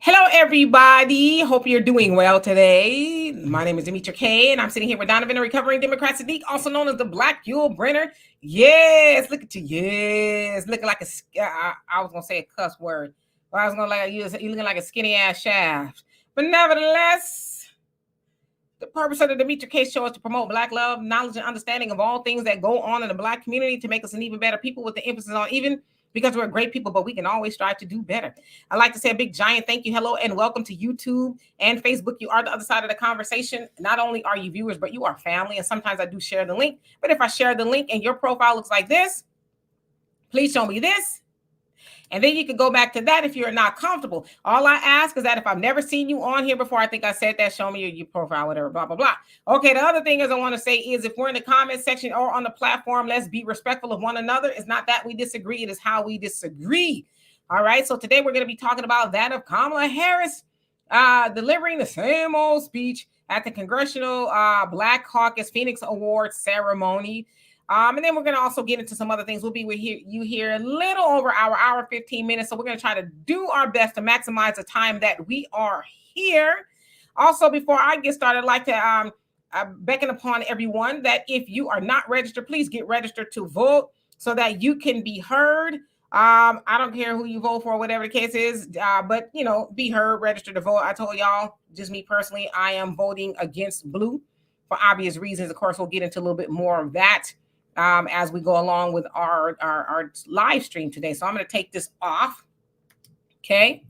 Hello, everybody. Hope you're doing well today. My name is Demetra K, and I'm sitting here with Donovan, a recovering Democrat Sadiq, also known as the Black Yule Brenner. Yes, look at you. Yes, looking like I was gonna say a cuss word, but I was gonna like you looking like a skinny ass shaft. But nevertheless, the purpose of the Demetra K show is to promote Black love, knowledge, and understanding of all things that go on in the Black community to make us an even better people, with the emphasis on even, because we're great people, but we can always strive to do better. I'd like to say a big giant thank you, hello, and welcome to YouTube and Facebook. You are the other side of the conversation. Not only are you viewers, but you are family. And sometimes I do share the link. But if I share the link and your profile looks like this, please show me this. And then you can go back to that if you're not comfortable. All I ask is that if I've never seen you on here before, I think I said that, show me your profile, whatever, blah, blah, blah. Okay, the other thing is I want to say is if we're in the comment section or on the platform, let's be respectful of one another. It's not that we disagree, it is how we disagree. All right, so today we're going to be talking about that of Kamala Harris delivering the same old speech at the Congressional Black Caucus Phoenix Awards ceremony. And then we're going to also get into some other things. We'll be with you here a little over our hour, 15 minutes. So we're going to try to do our best to maximize the time that we are here. Also, before I get started, I'd like to beckon upon everyone that if you are not registered, please get registered to vote so that you can be heard. I don't care who you vote for, whatever the case is, but, you know, be heard, register to vote. I told y'all, just me personally, I am voting against blue for obvious reasons. Of course, we'll get into a little bit more of that as we go along with our live stream today. So I'm going to take this off. Okay.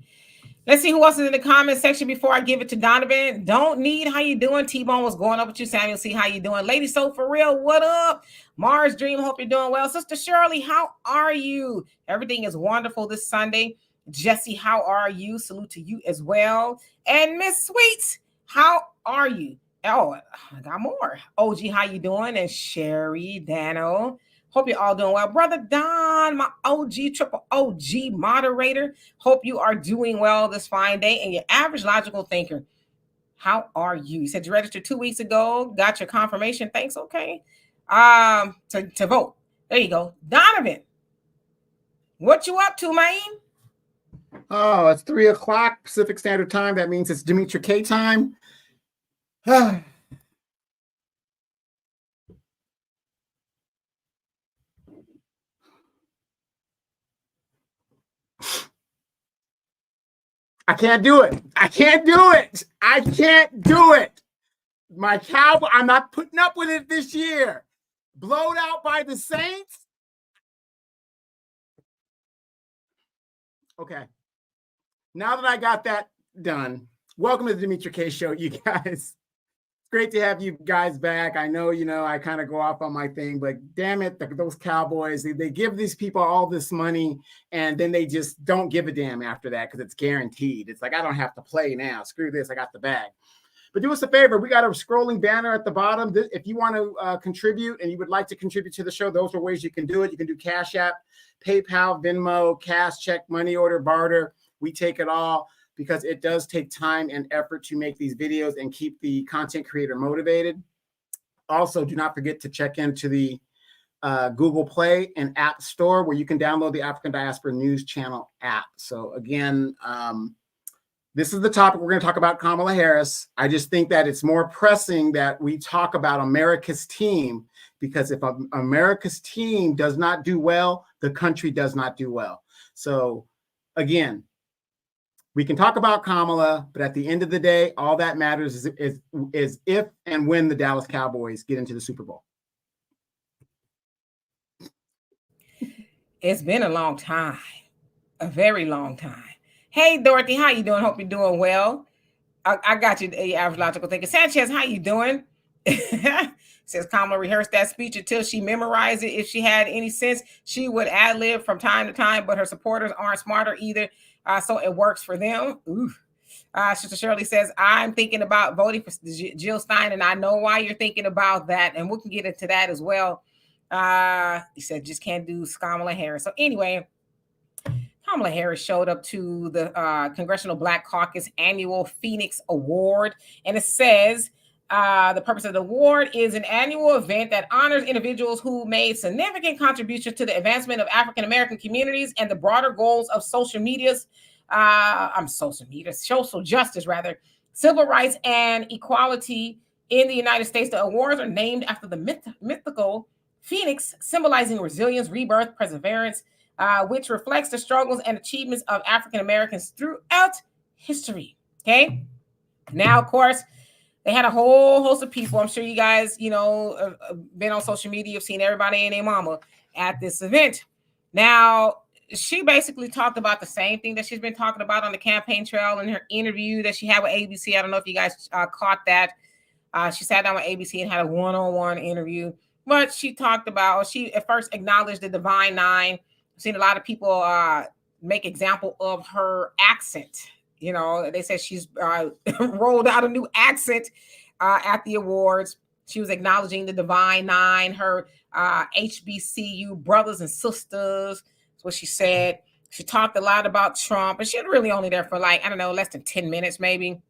Let's see who else is in the comment section before I give it to Donovan. Don't need, how you doing? T-Bone, was going up with you. Samuel, see how you doing? Lady So For Real, what up? Mars Dream, hope you're doing well. Sister Shirley, how are you? Everything is wonderful this Sunday. Jesse, how are you? Salute to you as well. And Miss Sweets, how are you? Oh, I got more. OG, how you doing? And Sherry, Dano, hope you're all doing well. Brother Don, my OG, triple OG moderator, hope you are doing well this fine day. And your average logical thinker, how are you? You said you registered 2 weeks ago, got your confirmation. Thanks, okay. To vote. There you go. Donovan, what you up to, man? Oh, it's 3 o'clock Pacific Standard Time. That means it's Demetra K time. I can't do it. I can't do it. I can't do it. My Cowboy, I'm not putting up with it this year. Blowed out by the Saints. Okay. Now that I got that done, welcome to the Demetra K Show, you guys. Great to have you guys back. I know, I kind of go off on my thing, but damn it, those Cowboys, they give these people all this money, and then they just don't give a damn after that because it's guaranteed. It's like, I don't have to play now. Screw this. I got the bag. But do us a favor. We got a scrolling banner at the bottom. If you want to contribute and you would like to contribute to the show, those are ways you can do it. You can do Cash App, PayPal, Venmo, cash, check, money order, barter. We take it all, because it does take time and effort to make these videos and keep the content creator motivated. Also, do not forget to check into the Google Play and App Store, where you can download the African Diaspora News Channel app. So again, this is the topic. We're going to talk about Kamala Harris. I just think that it's more pressing that we talk about America's team, because if America's team does not do well, the country does not do well. So again, we can talk about Kamala, but at the end of the day, all that matters is if and when the Dallas Cowboys get into the Super Bowl. It's been a long time, a very long time. Hey, Dorothy, how you doing? Hope you're doing well. I got you, the average logical thinker. Sanchez, how you doing? Says Kamala rehearsed that speech until she memorized it. If she had any sense, she would ad-lib from time to time, but her supporters aren't smarter either. So it works for them. Sister Shirley says, I'm thinking about voting for Jill Stein, and I know why you're thinking about that. And we can get into that as well. He said, just can't do Kamala Harris. So anyway, Kamala Harris showed up to the Congressional Black Caucus Annual Phoenix Award. And it says, the purpose of the award is an annual event that honors individuals who made significant contributions to the advancement of African-American communities and the broader goals of social media's social justice rather, civil rights and equality in the United States. The awards are named after the mythical phoenix, symbolizing resilience, rebirth, perseverance, which reflects the struggles and achievements of African Americans throughout history. Okay. Now, of course, they had a whole host of people. I'm sure you guys, been on social media, have seen everybody and their mama at this event. Now, she basically talked about the same thing that she's been talking about on the campaign trail in her interview that she had with ABC. I don't know if you guys caught that. She sat down with ABC and had a one-on-one interview. But she talked about, she at first acknowledged the Divine Nine. I've seen a lot of people make example of her accent. They said she's rolled out a new accent at the awards. She was acknowledging the Divine Nine, her HBCU brothers and sisters. That's what she said. She talked a lot about Trump, and she was really only there for less than 10 minutes maybe.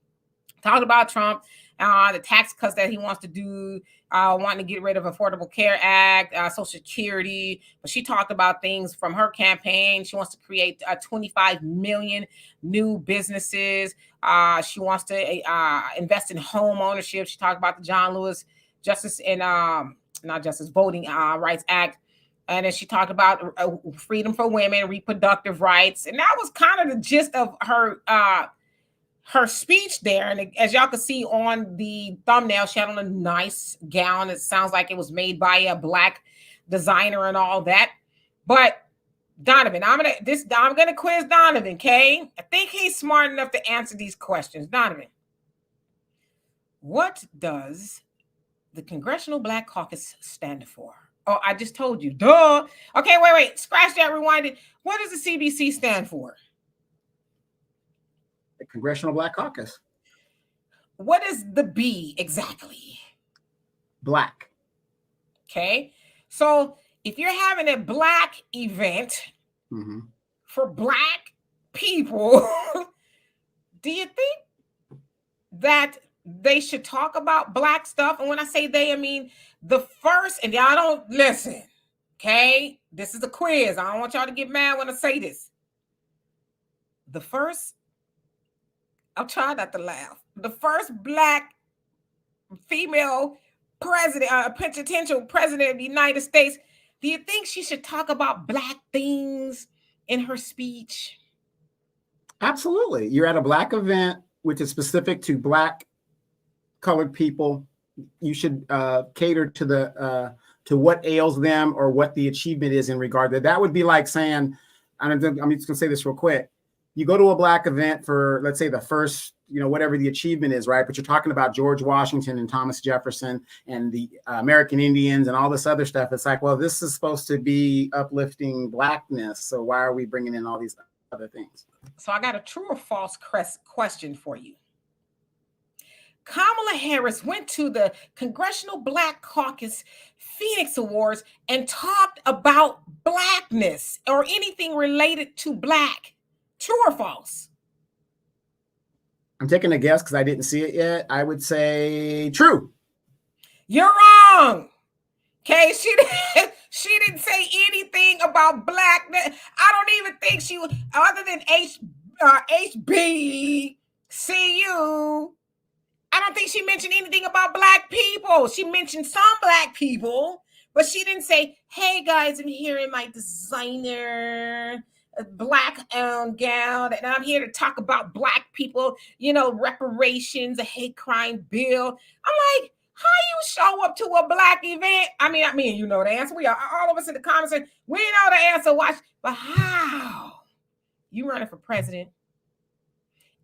Talked about Trump, the tax cuts that he wants to do, wanting to get rid of Affordable Care Act, Social Security. But she talked about things from her campaign. She wants to create 25 million new businesses. She wants to invest in home ownership. She talked about the John Lewis Voting Rights Act. And then she talked about freedom for women, reproductive rights. And that was kind of the gist of her speech there. And as y'all can see on the thumbnail, she had on a nice gown. It sounds like it was made by a Black designer and all that. But Donovan, I'm gonna quiz Donovan, okay? I think he's smart enough to answer these questions. Donovan, what does the Congressional Black Caucus stand for? Oh, I just told you. Duh. Okay, wait. Scratch that, rewind it. What does the CBC stand for? The Congressional Black Caucus. What is the B exactly? Black. Okay. So if you're having a Black event for Black people, do you think that they should talk about Black stuff? And when I say they, I mean the first, and y'all don't listen, okay? This is a quiz. I don't want y'all to get mad when I say this. The first, I'll try not to laugh. The first Black female president, potential president of the United States, do you think she should talk about Black things in her speech? Absolutely. You're at a Black event, which is specific to Black colored people. You should cater to what ails them or what the achievement is in regard to that. Would be like saying, I'm just going to say this real quick. You go to a Black event for, let's say, the first, whatever the achievement is, right? But you're talking about George Washington and Thomas Jefferson and the American Indians and all this other stuff. It's like, well, this is supposed to be uplifting Blackness. So why are we bringing in all these other things? So I got a true or false question for you. Kamala Harris went to the Congressional Black Caucus Phoenix Awards and talked about Blackness or anything related to Black. True or false? I'm taking a guess because I didn't see it yet. I would say true. You're wrong. Okay, she didn't say anything about Blackness. I don't even think she was, other than HBCU. I don't think she mentioned anything about Black people. She mentioned some Black people, but she didn't say, hey guys, I'm here in my designer Black gown, and I'm here to talk about Black people, reparations, a hate crime bill. I'm like, how you show up to a Black event? I mean, you know the answer. We are all of us in the comments, and we know the answer. Watch, but how? You running for president?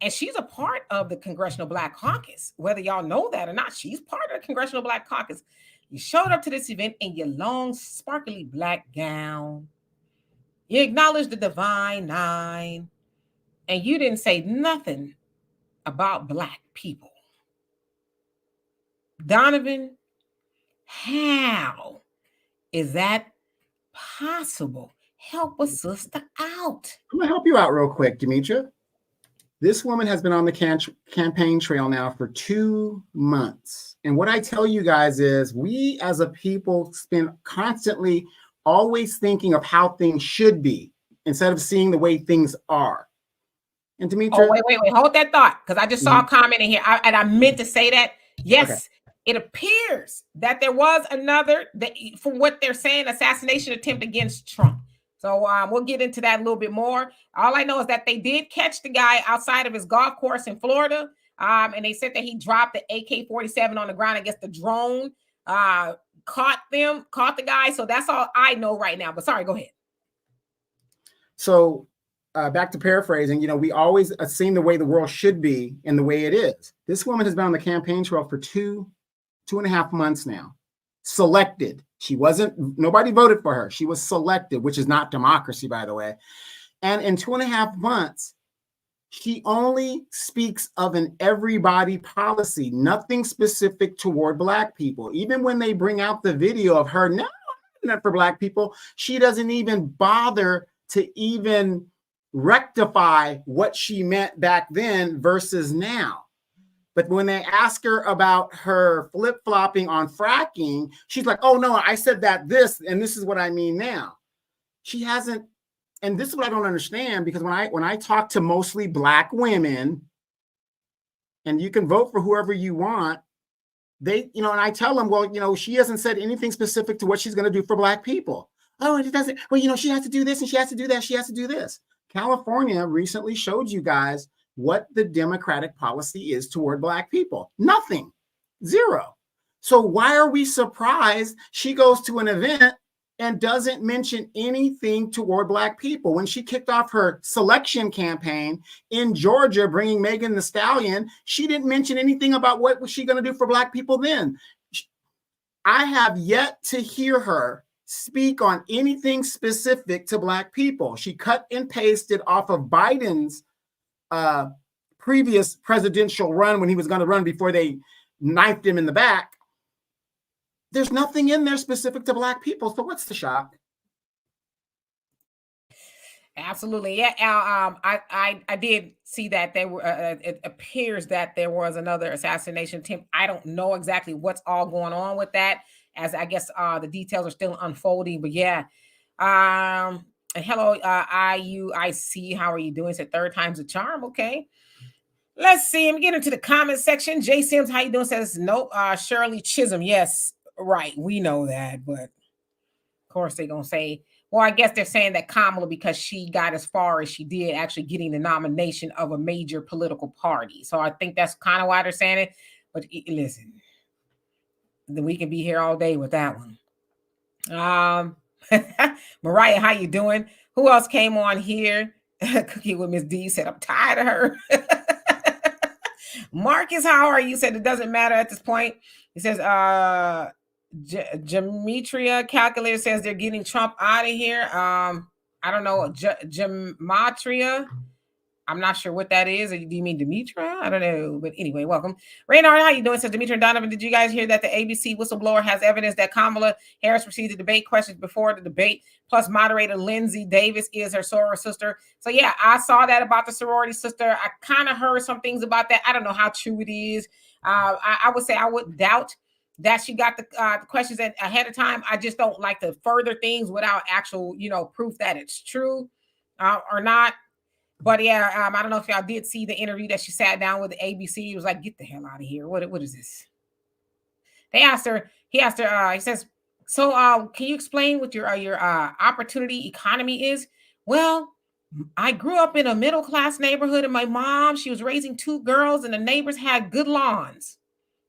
And she's a part of the Congressional Black Caucus. Whether y'all know that or not, she's part of the Congressional Black Caucus. You showed up to this event in your long, sparkly Black gown. You acknowledged the Divine Nine. And you didn't say nothing about Black people. Donovan, how is that possible? Help a sister out. I'm going to help you out real quick, Demetra. This woman has been on the campaign trail now for 2 months. And what I tell you guys is we as a people spend constantly always thinking of how things should be instead of seeing the way things are. And Oh, Demetra? wait. Hold that thought, because I just saw a comment in here, and I meant to say that. Yes, okay. It appears that there was another, from what they're saying, assassination attempt against Trump. So we'll get into that a little bit more. All I know is that they did catch the guy outside of his golf course in Florida, and they said that he dropped the AK-47 on the ground. I guess the drone caught the guy. So that's all I know right now. But sorry, go ahead. So back to paraphrasing, we always seen the way the world should be and the way it is. This woman has been on the campaign trail for 2.5 months now. Selected. Nobody voted for her. She was selected, which is not democracy, by the way. And in 2.5 months, she only speaks of an everybody policy, nothing specific toward Black people. Even when they bring out the video of her, no, not for Black people, she doesn't even bother to even rectify what she meant back then versus now. But when they ask her about her flip-flopping on fracking, she's like, oh, no, I said this, and this is what I mean now. She hasn't, and this is what I don't understand, because when I talk to mostly Black women, and you can vote for whoever you want, they, and I tell them, well, she hasn't said anything specific to what she's going to do for Black people. Oh, and it doesn't, well, she has to do this, and she has to do that, she has to do this. California recently showed you guys what the Democratic policy is toward Black people. Nothing. Zero. So why are we surprised she goes to an event and doesn't mention anything toward Black people? When she kicked off her selection campaign in Georgia, bringing Megan Thee Stallion, she didn't mention anything about what was she going to do for Black people then. I have yet to hear her speak on anything specific to Black people. She cut and pasted off of Biden's previous presidential run when he was going to run before they knifed him in the back. There's nothing in there specific to Black people. So what's the shock? Absolutely. Yeah. I did see that there were, it appears that there was another assassination attempt. I don't know exactly what's all going on with that, as I guess the details are still unfolding, but yeah. Hello, IUIC. How are you doing? It's a third time's a charm. Okay. Let's see. I'm getting into the comment section. Jay Sims, how you doing? Says nope. Shirley Chisholm. Yes, right. We know that, but of course they're gonna say, well, I guess they're saying that Kamala, because she got as far as she did, actually getting the nomination of a major political party. So I think that's kind of why they're saying it. But listen, we can be here all day with that one. Mariah, how you doing? Who else came on here? Cookie with Miss D said, I'm tired of her. Marcus, how are you? Said it doesn't matter at this point. He says, Gematria Calculator says they're getting Trump out of here. I don't know. Gematria. I'm not sure what that is. Do you mean Demetra? I don't know. But anyway, welcome. Raynard, how you doing? Says Demetra and Donovan, did you guys hear that the ABC whistleblower has evidence that Kamala Harris received the debate questions before the debate, plus moderator Lindsay Davis is her soror sister? So yeah, I saw that about the sorority sister. I kind of heard some things about that. I don't know how true it is. I would say I would doubt that she got the questions ahead of time. I just don't like to further things without actual, proof that it's true or not. But yeah, I don't know if y'all did see the interview that she sat down with the ABC. He was like, get the hell out of here. What is this? He asked her, he says, so can you explain what your opportunity economy is? Well, I grew up in a middle-class neighborhood, and my mom, she was raising 2 girls, and the neighbors had good lawns.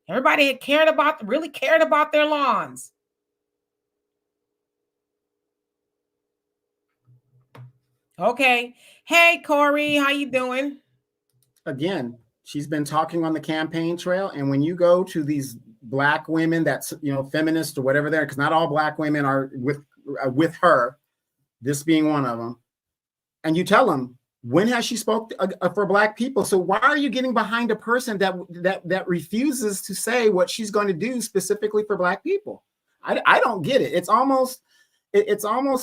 Everybody had really cared about their lawns. Okay. Hey, Corey, how you doing? Again, she's been talking on the campaign trail. And when you go to these Black women that's, feminist or whatever they're, because not all Black women are with her, this being one of them, and you tell them, when has she spoke for Black people? So why are you getting behind a person that refuses to say what she's going to do specifically for Black people? I don't get it. It's almost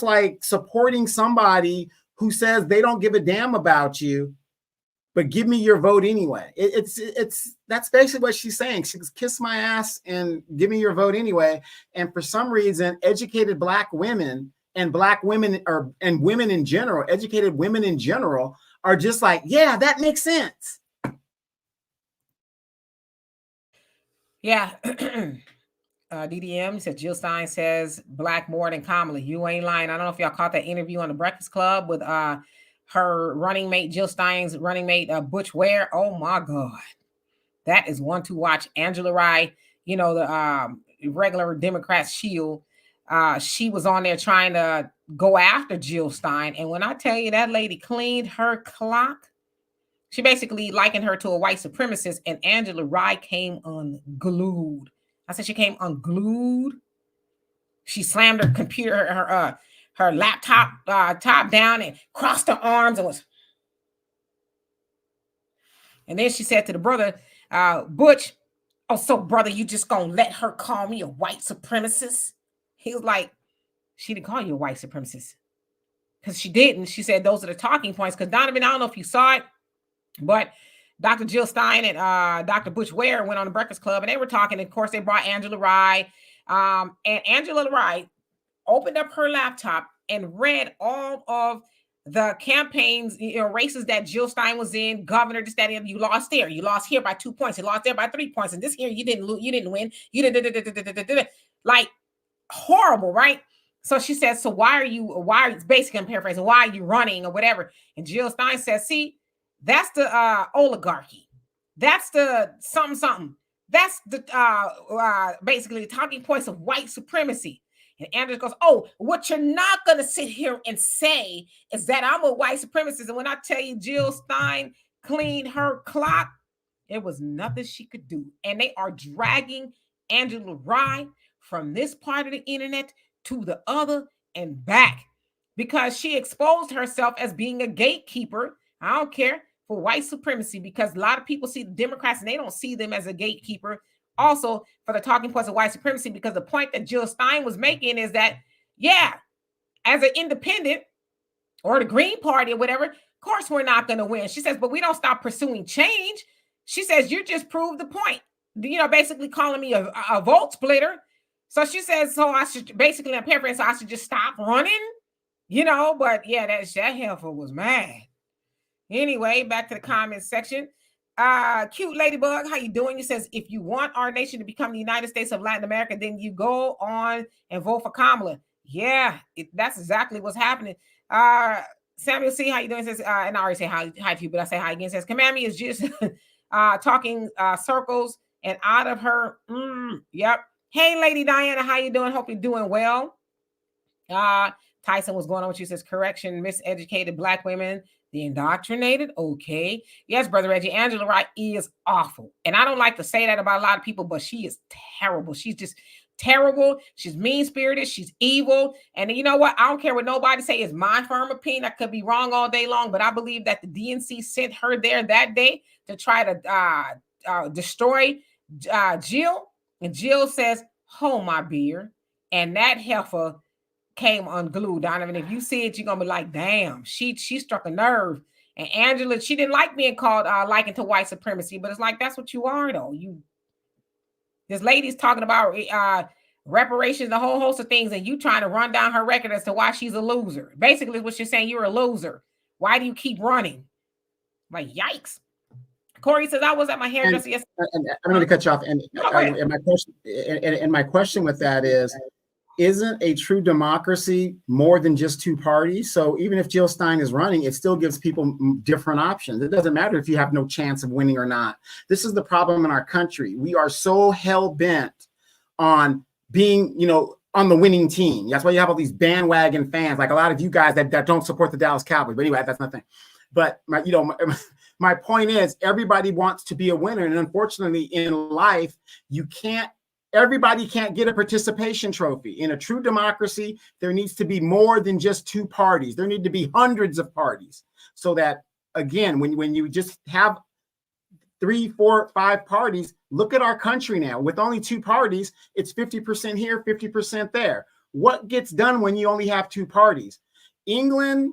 like supporting somebody who says they don't give a damn about you, but give me your vote anyway. That's basically what she's saying. She says, kiss my ass and give me your vote anyway. And for some reason, educated Black women and Black women and women in general, educated women in general, are just like, yeah, that makes sense. Yeah. DDM said Jill Stein says black more than Kamala. You ain't lying. I don't know if y'all caught that interview on the Breakfast Club with her running mate, Jill Stein's running mate, Butch Ware. Oh my God. That is one to watch. Angela Rye, you know, the regular Democrats shield. She was on there trying to go after Jill Stein. And when I tell you that lady cleaned her clock, she basically likened her to a white supremacist, and Angela Rye came unglued. I said she came unglued. She slammed her computer, her laptop top down and crossed her arms and was. And then she said to the brother, Butch, oh, so brother, you just gonna let her call me a white supremacist? He was like, she didn't call you a white supremacist. Because she didn't. She said those are the talking points. Because Donovan, I don't know if you saw it, but Dr. Jill Stein and Dr. Butch Ware went on the Breakfast Club and they were talking. And of course, they brought Angela Rye. And Angela Rye opened up her laptop and read all of the campaigns, races that Jill Stein was in, governor, this, that, and you lost there. You lost here by 2 points. You lost there by 3 points. And this here, you didn't win. You did like horrible, right? So she says, so why are you, basically I'm paraphrasing, why are you running or whatever? And Jill Stein says, see, that's the oligarchy. That's the something. That's the basically talking points of white supremacy. And Andrews goes, oh, what you're not going to sit here and say is that I'm a white supremacist. And when I tell you Jill Stein cleaned her clock, there was nothing she could do. And they are dragging Angela Rye from this part of the internet to the other and back because she exposed herself as being a gatekeeper. I don't care, for white supremacy, because a lot of people see the Democrats and they don't see them as a gatekeeper. Also, for the talking points of white supremacy, because the point that Jill Stein was making is that, yeah, as an independent or the Green Party or whatever, of course we're not going to win. She says, but we don't stop pursuing change. She says, you just proved the point. Basically calling me a vote splitter. So she says, so I should, basically, I'm paraphrasing, so I should just stop running, but yeah, that heifer was mad. Anyway, back to the comments section. Cute Ladybug, how you doing? He says, if you want our nation to become the United States of Latin America, then you go on and vote for Kamala. Yeah, that's exactly what's happening. Samuel C, how you doing? Says, and I already say hi to you, but I say hi again. Says, Kamami is just talking circles and out of her. Yep. Hey, Lady Diana, how you doing? Hope you're doing well. Tyson, what's going on with you? Says, correction, miseducated Black women, the indoctrinated. Okay. Yes, Brother Reggie, Angela Wright is awful. And I don't like to say that about a lot of people, but she is terrible. She's just terrible. She's mean-spirited. She's evil. And you know what? I don't care what nobody say. It's my firm opinion. I could be wrong all day long, but I believe that the DNC sent her there that day to try to destroy Jill. And Jill says, hold my beer. And that heifer came unglued, Donovan. If you see it, you're gonna be like, damn, she struck a nerve. And Angela, she didn't like being called likened to white supremacy, but it's like, that's what you are, though. This lady's talking about reparations, a whole host of things, and you trying to run down her record as to why she's a loser. Basically, what you're saying, you're a loser. Why do you keep running? Like, yikes. Corey says, I was at my hairdresser yesterday. And I'm going to cut you off. And my question with that is, isn't a true democracy more than just two parties? So even if Jill Stein is running, it still gives people different options. It doesn't matter if you have no chance of winning or not. This is the problem in our country. We are so hell-bent on being, on the winning team. That's why you have all these bandwagon fans, like a lot of you guys that don't support the Dallas Cowboys. But anyway, that's nothing. But my point is, everybody wants to be a winner. And unfortunately, in life, everybody can't get a participation trophy. In a true democracy, there needs to be more than just two parties. There need to be hundreds of parties. So that, again, when you just have 3, 4, 5 parties, look at our country now. With only two parties, it's 50% here, 50% there. What gets done when you only have two parties? England,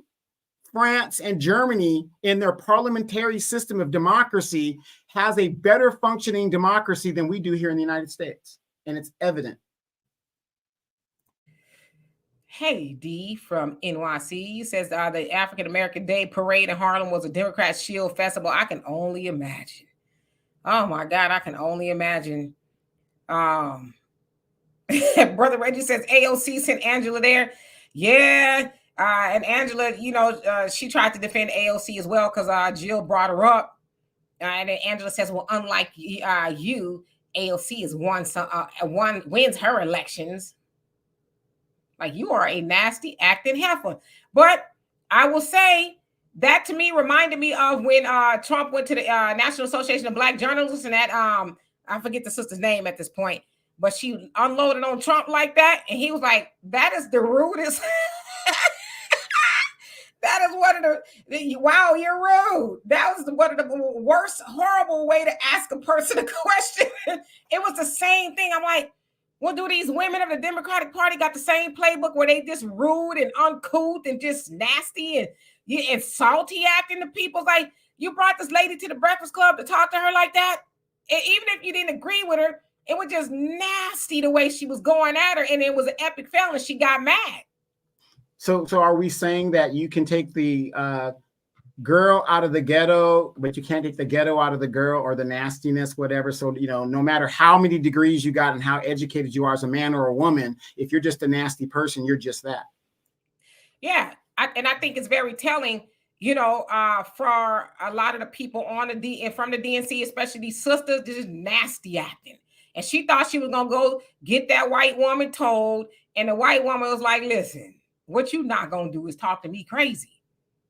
France, and Germany, in their parliamentary system of democracy, has a better functioning democracy than we do here in the United States. And it's evident. Hey, D from NYC says the African American Day Parade in Harlem was a Democrat shield festival. I can only imagine. Oh my God, I can only imagine. Um, Brother Reggie says AOC sent Angela there. Yeah. And Angela, she tried to defend AOC as well because Jill brought her up. And then Angela says, well, unlike you, AOC is one wins her elections. Like, you are a nasty acting heifer. But I will say that to me reminded me of when Trump went to the National Association of Black Journalists, and that I forget the sister's name at this point, but she unloaded on Trump like that, and he was like, that is the rudest. That is one of the wow, you're rude. That was one of the worst, horrible way to ask a person a question. It was the same thing. I'm like, well, do these women of the Democratic Party got the same playbook where they just rude and uncouth and just nasty and salty acting to people? Like, you brought this lady to the Breakfast Club to talk to her like that. And even if you didn't agree with her, it was just nasty the way she was going at her, and it was an epic fail, and she got mad. So are we saying that you can take the girl out of the ghetto, but you can't take the ghetto out of the girl, or the nastiness, whatever? So, no matter how many degrees you got and how educated you are as a man or a woman, if you're just a nasty person, you're just that. Yeah. And I think it's very telling, for a lot of the people on and from the DNC, especially these sisters, just nasty acting. And she thought she was going to go get that white woman told. And the white woman was like, listen, what you not going to do is talk to me crazy.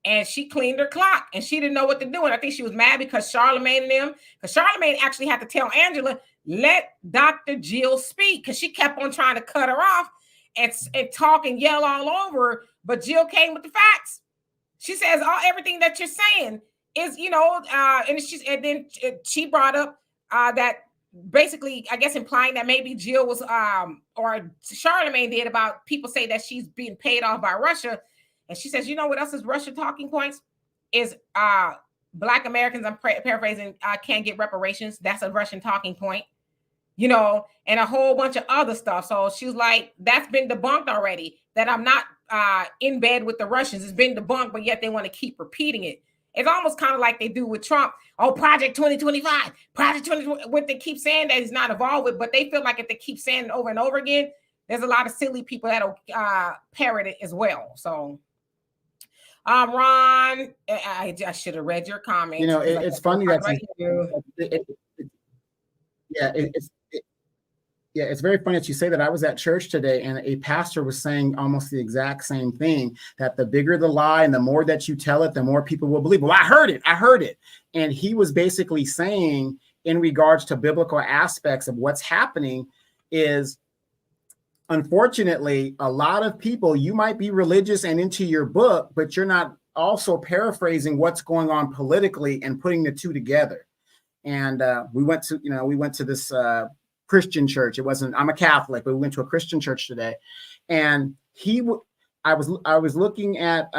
And she cleaned her clock, and she didn't know what to do. And I think she was mad because Charlemagne actually had to tell Angela, let Dr. Jill speak, because she kept on trying to cut her off and talk and yell all over her. But Jill came with the facts. She says, everything that you're saying is, and then she brought up that basically, I guess, implying that maybe Jill was, or Charlemagne did, about people say that she's being paid off by Russia. And she says, you know what else is Russia talking points? Is Black Americans, I'm paraphrasing, can't get reparations. That's a Russian talking point, and a whole bunch of other stuff. So she's like, that's been debunked already, that I'm not in bed with the Russians. It's been debunked, but yet they want to keep repeating it. It's almost kind of like they do with Trump. Oh, Project 2025, Project 2020, what they keep saying that he's not involved with, but they feel like if they keep saying it over and over again, there's a lot of silly people that'll parrot it as well. So, Ron, I should have read your comment. It's funny that it's very funny that you say that. I was at church today, and a pastor was saying almost the exact same thing, that the bigger the lie and the more that you tell it, the more people will believe. Well, I heard it. And he was basically saying, in regards to biblical aspects of what's happening, is, unfortunately, a lot of people, you might be religious and into your book, but you're not also paraphrasing what's going on politically and putting the two together. And we went to this Christian church. I'm a Catholic, but we went to a Christian church today. And I was looking at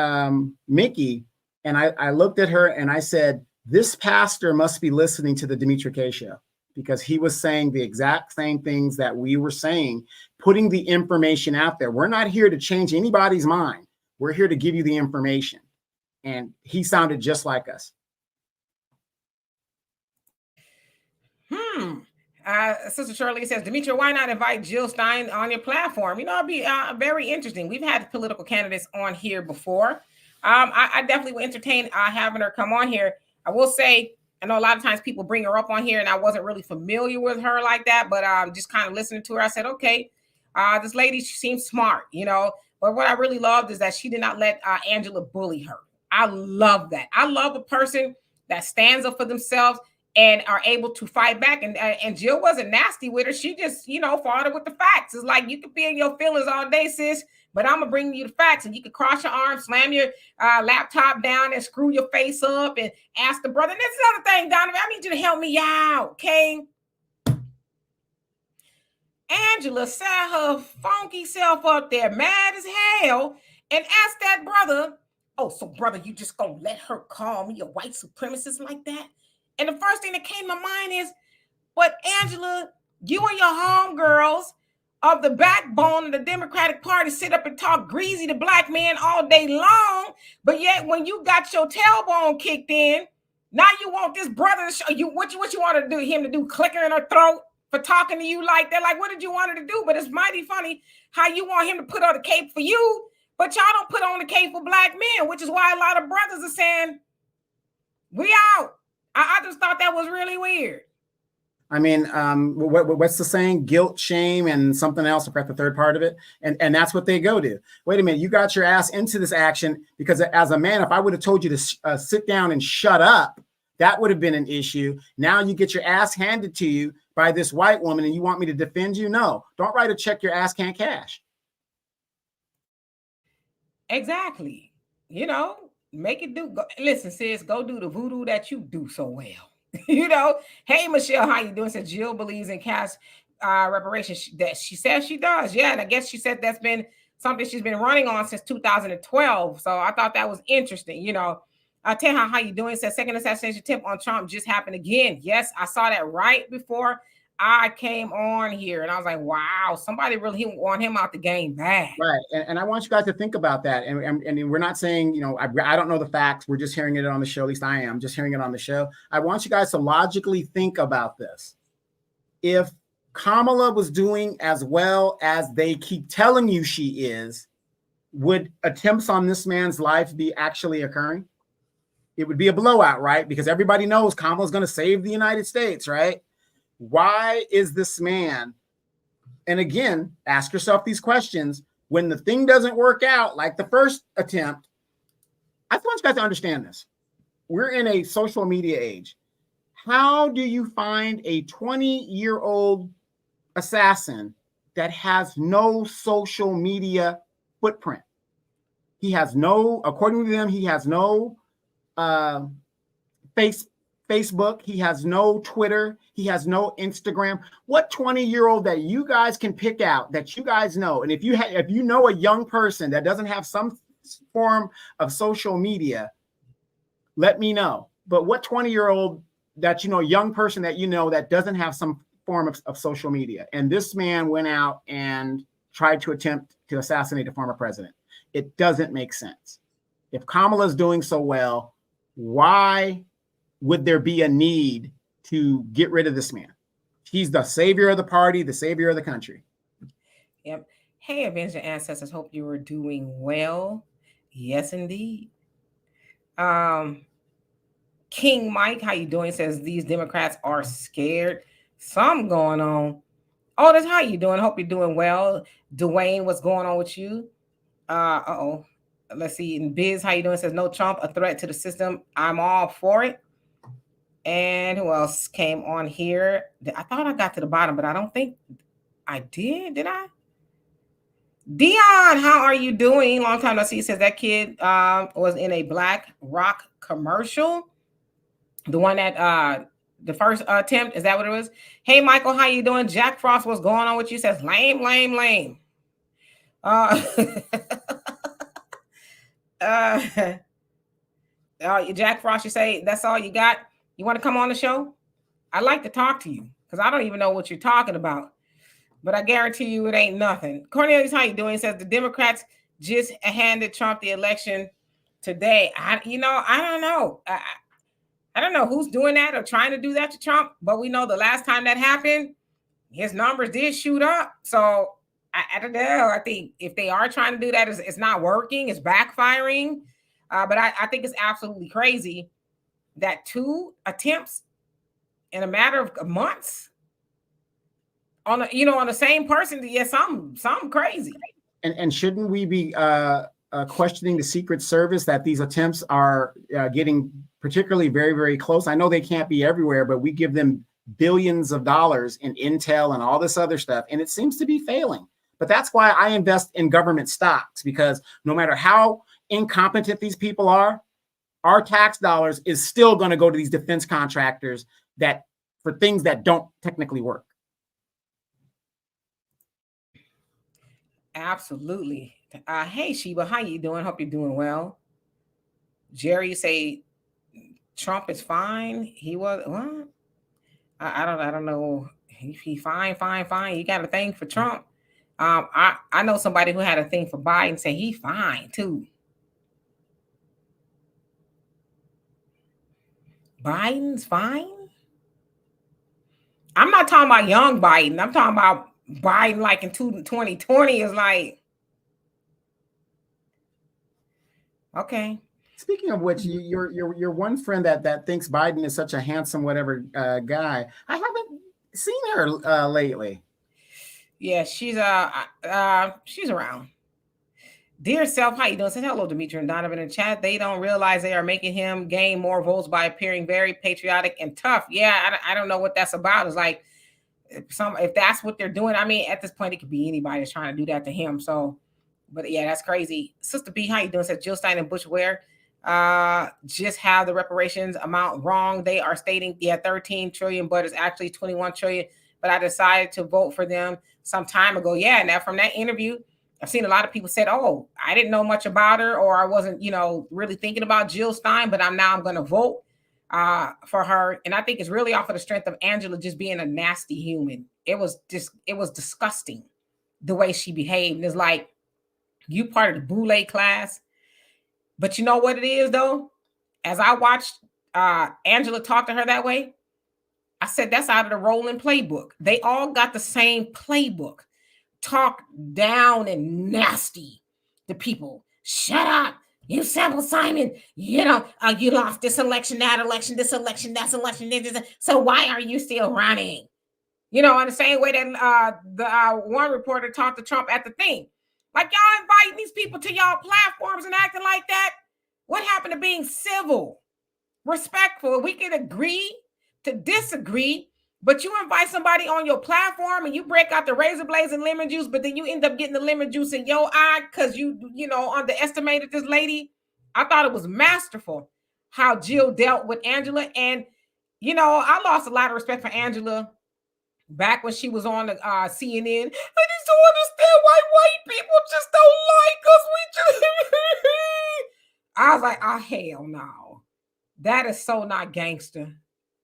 Mickey, and I looked at her and I said, this pastor must be listening to the Demetri K show, because he was saying the exact same things that we were saying, putting the information out there. We're not here to change anybody's mind. We're here to give you the information. And he sounded just like us. Sister Shirley says, Demetri, why not invite Jill Stein on your platform? It'd be very interesting. We've had political candidates on here before. I definitely would entertain having her come on here. I will say, I know a lot of times people bring her up on here, and I wasn't really familiar with her like that, but just kind of listening to her, I said, okay, this lady, she seems smart, But what I really loved is that she did not let Angela bully her. I love that. I love a person that stands up for themselves and are able to fight back. And Jill wasn't nasty with her. She just, fought her with the facts. It's like, you can be in your feelings all day, sis, but I'm gonna bring you the facts. And you can cross your arms, slam your laptop down, and screw your face up, and ask the brother. And this is another thing, Donovan, I need you to help me out, okay? Angela sat her funky self up there, mad as hell, and asked that brother, oh, so brother, you just gonna let her call me a white supremacist like that? And the first thing that came to my mind is, but Angela, you and your homegirls of the backbone of the Democratic Party sit up and talk greasy to black men all day long, but yet when you got your tailbone kicked in, now you want this brother to show you what you want to do, him to do clicker in her throat for talking to you like that. Like, what did you want her to do? But it's mighty funny how you want him to put on the cape for you, but y'all don't put on the cape for black men, which is why a lot of brothers are saying, we out. I just thought that was really weird. I mean, what's the saying? Guilt, shame, and something else. I forgot the third part of it. And that's what they go to. Wait a minute. You got your ass into this action because as a man, if I would have told you to sit down and shut up, that would have been an issue. Now you get your ass handed to you by this white woman and you want me to defend you? No, don't write a check your ass can't cash. Exactly. You know, make it do. Go, listen, sis, go do the voodoo that you do so well. You know, hey Michelle, how you doing? Said Jill believes in cash reparations. That she says she does. Yeah, and I guess she said that's been something she's been running on since 2012. So I thought that was interesting. You know, tell how you doing? Said second assassination attempt on Trump just happened again. Yes, I saw that right before I came on here, and I was like, wow, somebody really want him out the game bad. Right, and I want you guys to think about that. And we're not saying, you know, I don't know the facts. We're just hearing it on the show. At least I am just hearing it on the show. I want you guys to logically think about this. If Kamala was doing as well as they keep telling you she is, would attempts on this man's life be actually occurring? It would be a blowout, right? Because everybody knows Kamala's going to save the United States, right? Why is this man? And again, ask yourself these questions. When the thing doesn't work out, like the first attempt, I want you guys to understand this. We're in a social media age. How do you find a 20-year-old assassin that has no social media footprint? He has no, according to them, he has no Facebook, he has no Twitter, he has no Instagram. What 20-year-old that you guys can pick out that you guys know? And if you know a young person that doesn't have some form of social media, let me know. But what 20-year-old that you know, young person that you know that doesn't have some form of social media? And this man went out and tried to attempt to assassinate a former president. It doesn't make sense. If Kamala's doing so well, why would there be a need to get rid of this man? He's the savior of the party, the savior of the country. Yep. Hey, Avenged Ancestors, hope you were doing well. Yes, indeed. King Mike, how you doing? Says these Democrats are scared. Something going on. Oh, that's how you doing. Hope you're doing well. Dwayne, what's going on with you? Uh-oh. Let's see. And Biz, how you doing? Says no Trump, a threat to the system. I'm all for it. And who else came on here? I thought I got to the bottom, but I don't think I did. Did I? Dion, how are you doing? Long time no see. Says that kid was in a Black Rock commercial. The one that the first attempt, is that what it was? Hey, Michael, how you doing? Jack Frost, what's going on with you? Says lame. Jack Frost, you say that's all you got? You want to come on the show? I'd like to talk to you because I don't even know what you're talking about. But I guarantee you it ain't nothing. Cornelius, how you doing? He says the Democrats just handed Trump the election today. I don't know. I don't know who's doing that or trying to do that to Trump, but we know the last time that happened, his numbers did shoot up. So I don't know. I think if they are trying to do that, it's not working. It's backfiring. But I think it's absolutely crazy that 2 attempts in a matter of months on the same person. Yeah, something crazy. And shouldn't we be questioning the Secret Service that these attempts are getting particularly very, very close? I know they can't be everywhere, but we give them billions of dollars in intel and all this other stuff, and it seems to be failing. But that's why I invest in government stocks, because no matter how incompetent these people are, our tax dollars is still going to go to these defense contractors that for things that don't technically work. Absolutely. Hey Sheba, how you doing? Hope you're doing well. Jerry, say Trump is fine. He was what? I don't know. He fine. You got a thing for Trump. I know somebody who had a thing for Biden, say he fine too. Biden's fine. I'm not talking about young Biden. I'm talking about Biden like in 2020 is like, okay. Speaking of which, your one friend that thinks Biden is such a handsome whatever guy. I haven't seen her lately. Yeah, she's around. Dear self, how you doing? Say hello, Dimitri and Donovan in the chat. They don't realize they are making him gain more votes by appearing very patriotic and tough. Yeah, I don't know what that's about. It's like if that's what they're doing. I mean, at this point, it could be anybody that's trying to do that to him. So, but yeah, that's crazy. Sister B, how you doing? Says Jill Stein and Bush Ware just have the reparations amount wrong. They are stating 13 trillion, but it's actually 21 trillion. But I decided to vote for them some time ago. Yeah, now from that interview, I've seen a lot of people said, "Oh, I didn't know much about her, or I wasn't, really thinking about Jill Stein, but I'm going to vote for her." And I think it's really off of the strength of Angela just being a nasty human. It was disgusting the way she behaved. And it's like, you part of the boule class. But you know what it is though? As I watched Angela talk to her that way, I said that's out of the Rolling playbook. They all got the same playbook. Talk down and nasty to people. Shut up. You sample Simon, you lost this election, that election, this election, that election. So why are you still running? In the same way that the one reporter talked to Trump at the thing. Like, y'all inviting these people to y'all platforms and acting like that. What happened to being civil, respectful? We can agree to disagree, but you invite somebody on your platform and you break out the razor blades and lemon juice, but then you end up getting the lemon juice in your eye because you underestimated this lady. I thought it was masterful how Jill dealt with Angela. And, I lost a lot of respect for Angela back when she was on the CNN. I just don't understand why white people just don't like us. I was like, oh, hell no. That is so not gangster.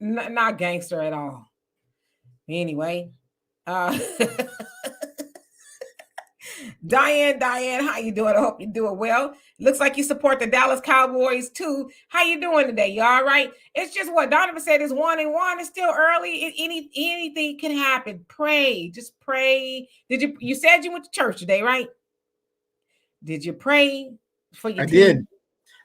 Not gangster at all. Anyway, Diane, how you doing? I hope you're doing well. Looks like you support the Dallas Cowboys too. How you doing today? You all right? It's just what Donovan said is 1-1. It's still early. Anything can happen. Pray. Just pray. You said you went to church today, right? Did you pray for your team? Did.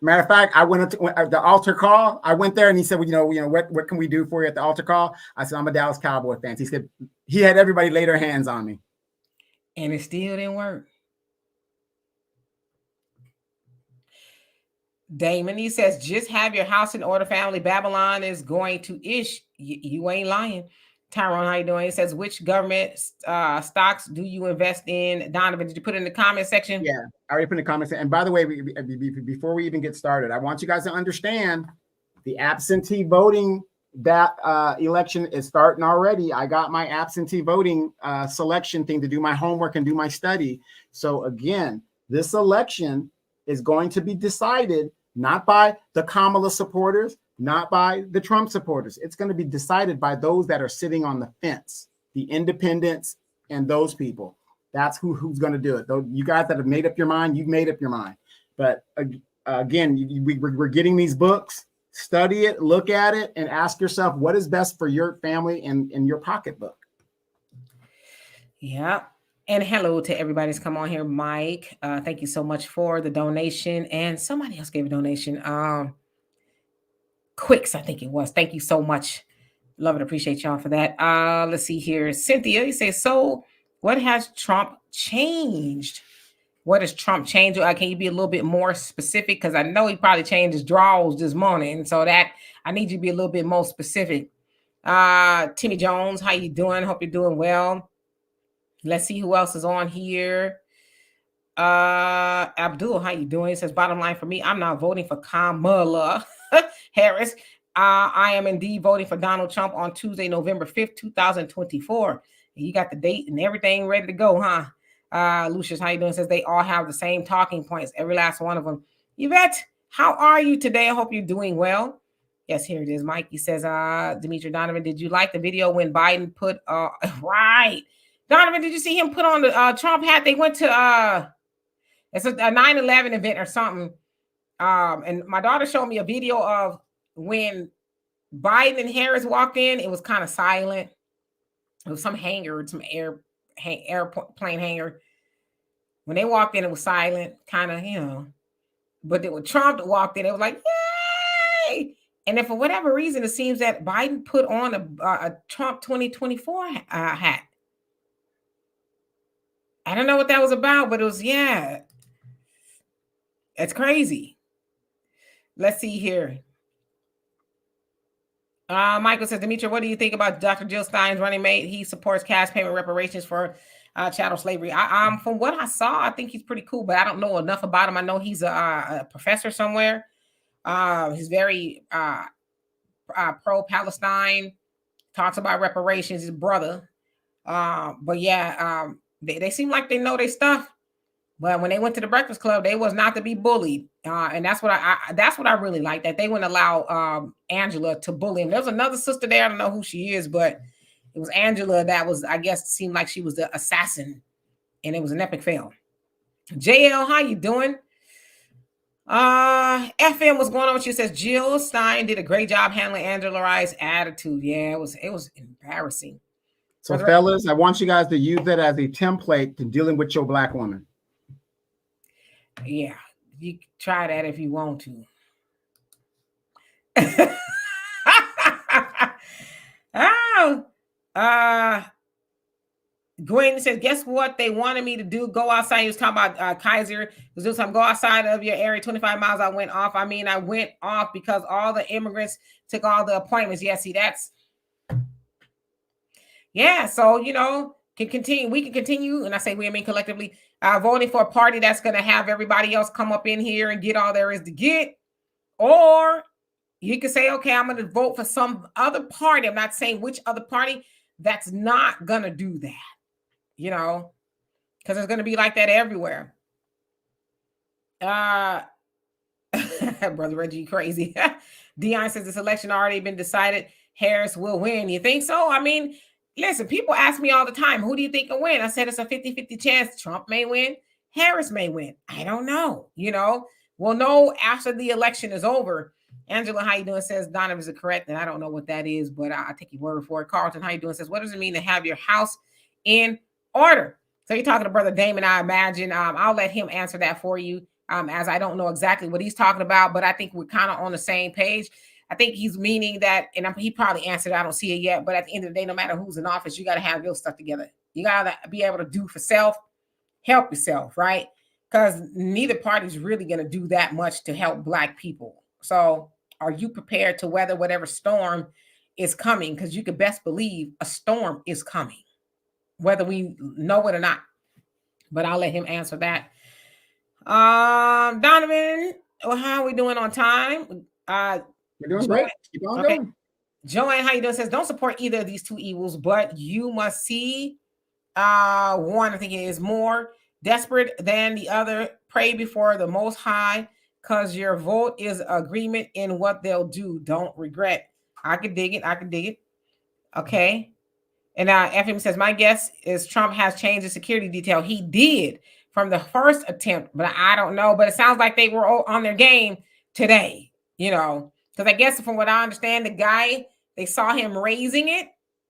Matter of fact, I went to the altar call. I went there and he said, well, what can we do for you at the altar call? I said, I'm a Dallas Cowboy fan. He said he had everybody lay their hands on me. And it still didn't work. Damon, he says, just have your house in order, family. Babylon is going to ish. You ain't lying. Tyrone, how you doing? He says, which government stocks do you invest in? Donovan, did you put it in the comment section? Yeah, I already put in the comments. And by the way, before we even get started, I want you guys to understand the absentee voting, that election is starting already. I got my absentee voting selection thing to do my homework and do my study. So again, this election is going to be decided not by the Kamala supporters, not by the Trump supporters. It's going to be decided by those that are sitting on the fence, the independents and those people. That's who's going to do it. Though you guys that have made up your mind, you've made up your mind. But again, we're getting these books. Study it, look at it, and ask yourself what is best for your family and your pocketbook. Yeah. And hello to everybody that's come on here. Mike, thank you so much for the donation. And somebody else gave a donation. Quicks, I think it was. Thank you so much. Love and appreciate y'all for that. Let's see here. Cynthia, you say, so what has Trump changed? What has Trump changed? Can you be a little bit more specific? Because I know he probably changed his draws this morning. So that I need you to be a little bit more specific. Timmy Jones, how you doing? Hope you're doing well. Let's see who else is on here. Abdul, how you doing? He says, bottom line for me, I'm not voting for Kamala Harris. I am indeed voting for Donald Trump on Tuesday, November 5th, 2024. You got the date and everything ready to go, huh? Lucius, how you doing? Says they all have the same talking points, every last one of them. Yvette, how are you today? I hope you're doing well. Yes, here it is. Mike, he says, Dimitri Donovan, did you like the video when Biden put right? Donovan, did you see him put on the Trump hat? They went to it's a 9/11 event or something. And my daughter showed me a video of when Biden and Harris walked in. It was kind of silent. It was some hangar, some airplane hangar. When they walked in, it was silent, kind of, But then when Trump walked in, it was like, yay! And then for whatever reason, it seems that Biden put on a Trump 2024 hat. I don't know what that was about, but it was, it's crazy. Let's see here. Michael says, Demetria, what do you think about Dr. Jill Stein's running mate? He supports cash payment reparations for chattel slavery. From what I saw, I think he's pretty cool, but I don't know enough about him. I know he's a professor somewhere. He's very pro-Palestine, talks about reparations, his brother. But yeah, they seem like they know their stuff. But when they went to the Breakfast Club, they was not to be bullied, and that's what I really like, that they wouldn't allow Angela to bully him. There was another sister there, I don't know who she is, but it was Angela that was, I guess, seemed like she was the assassin, and it was an epic fail. JL, how you doing? FM, what's going on with you? Says Jill Stein did a great job handling Angela Rice's attitude. Yeah, it was embarrassing. So, fellas, I want you guys to use that as a template to dealing with your black woman. Yeah, you can try that if you want to. Gwen says, guess what they wanted me to do? Go outside. He was talking about Kaiser. He was doing something. Go outside of your area. 25 miles. I went off. I mean, I went off because all the immigrants took all the appointments. Yeah, see, that's. Yeah, so, can continue. We can continue. And I say we, I mean collectively, voting for a party that's going to have everybody else come up in here and get all there is to get. Or you can say, okay, I'm going to vote for some other party. I'm not saying which other party that's not going to do that. Because it's going to be like that everywhere. Brother Reggie, crazy. Dion says this election already been decided. Harris will win. You think so? I mean, listen, people ask me all the time, who do you think will win? I said it's a 50-50 chance. Trump may win. Harris may win. I don't know. We'll know after the election is over. Angela, how you doing? Says Donovan is correct, and I don't know what that is, but I take your word for it. Carlton, how you doing? Says, what does it mean to have your house in order? So you're talking to Brother Damon, I imagine. I'll let him answer that for you, as I don't know exactly what he's talking about, but I think we're kind of on the same page. I think he's meaning that, and he probably answered, I don't see it yet, but at the end of the day, no matter who's in office, you got to have your stuff together. You got to be able to do for self, help yourself, right? Because neither party's really going to do that much to help Black people. So are you prepared to weather whatever storm is coming? Because you could best believe a storm is coming, whether we know it or not. But I'll let him answer that. Donovan, how are we doing on time? We're doing great. Keep on going. Joanne, how you doing? Says, don't support either of these two evils, but you must see one, I think it is more desperate than the other. Pray before the Most High, because your vote is agreement in what they'll do. Don't regret. I could dig it. Okay. And FM says, my guess is Trump has changed the security detail. He did from the first attempt, but I don't know. But it sounds like they were on their game today, because I guess from what I understand, the guy, they saw him raising it,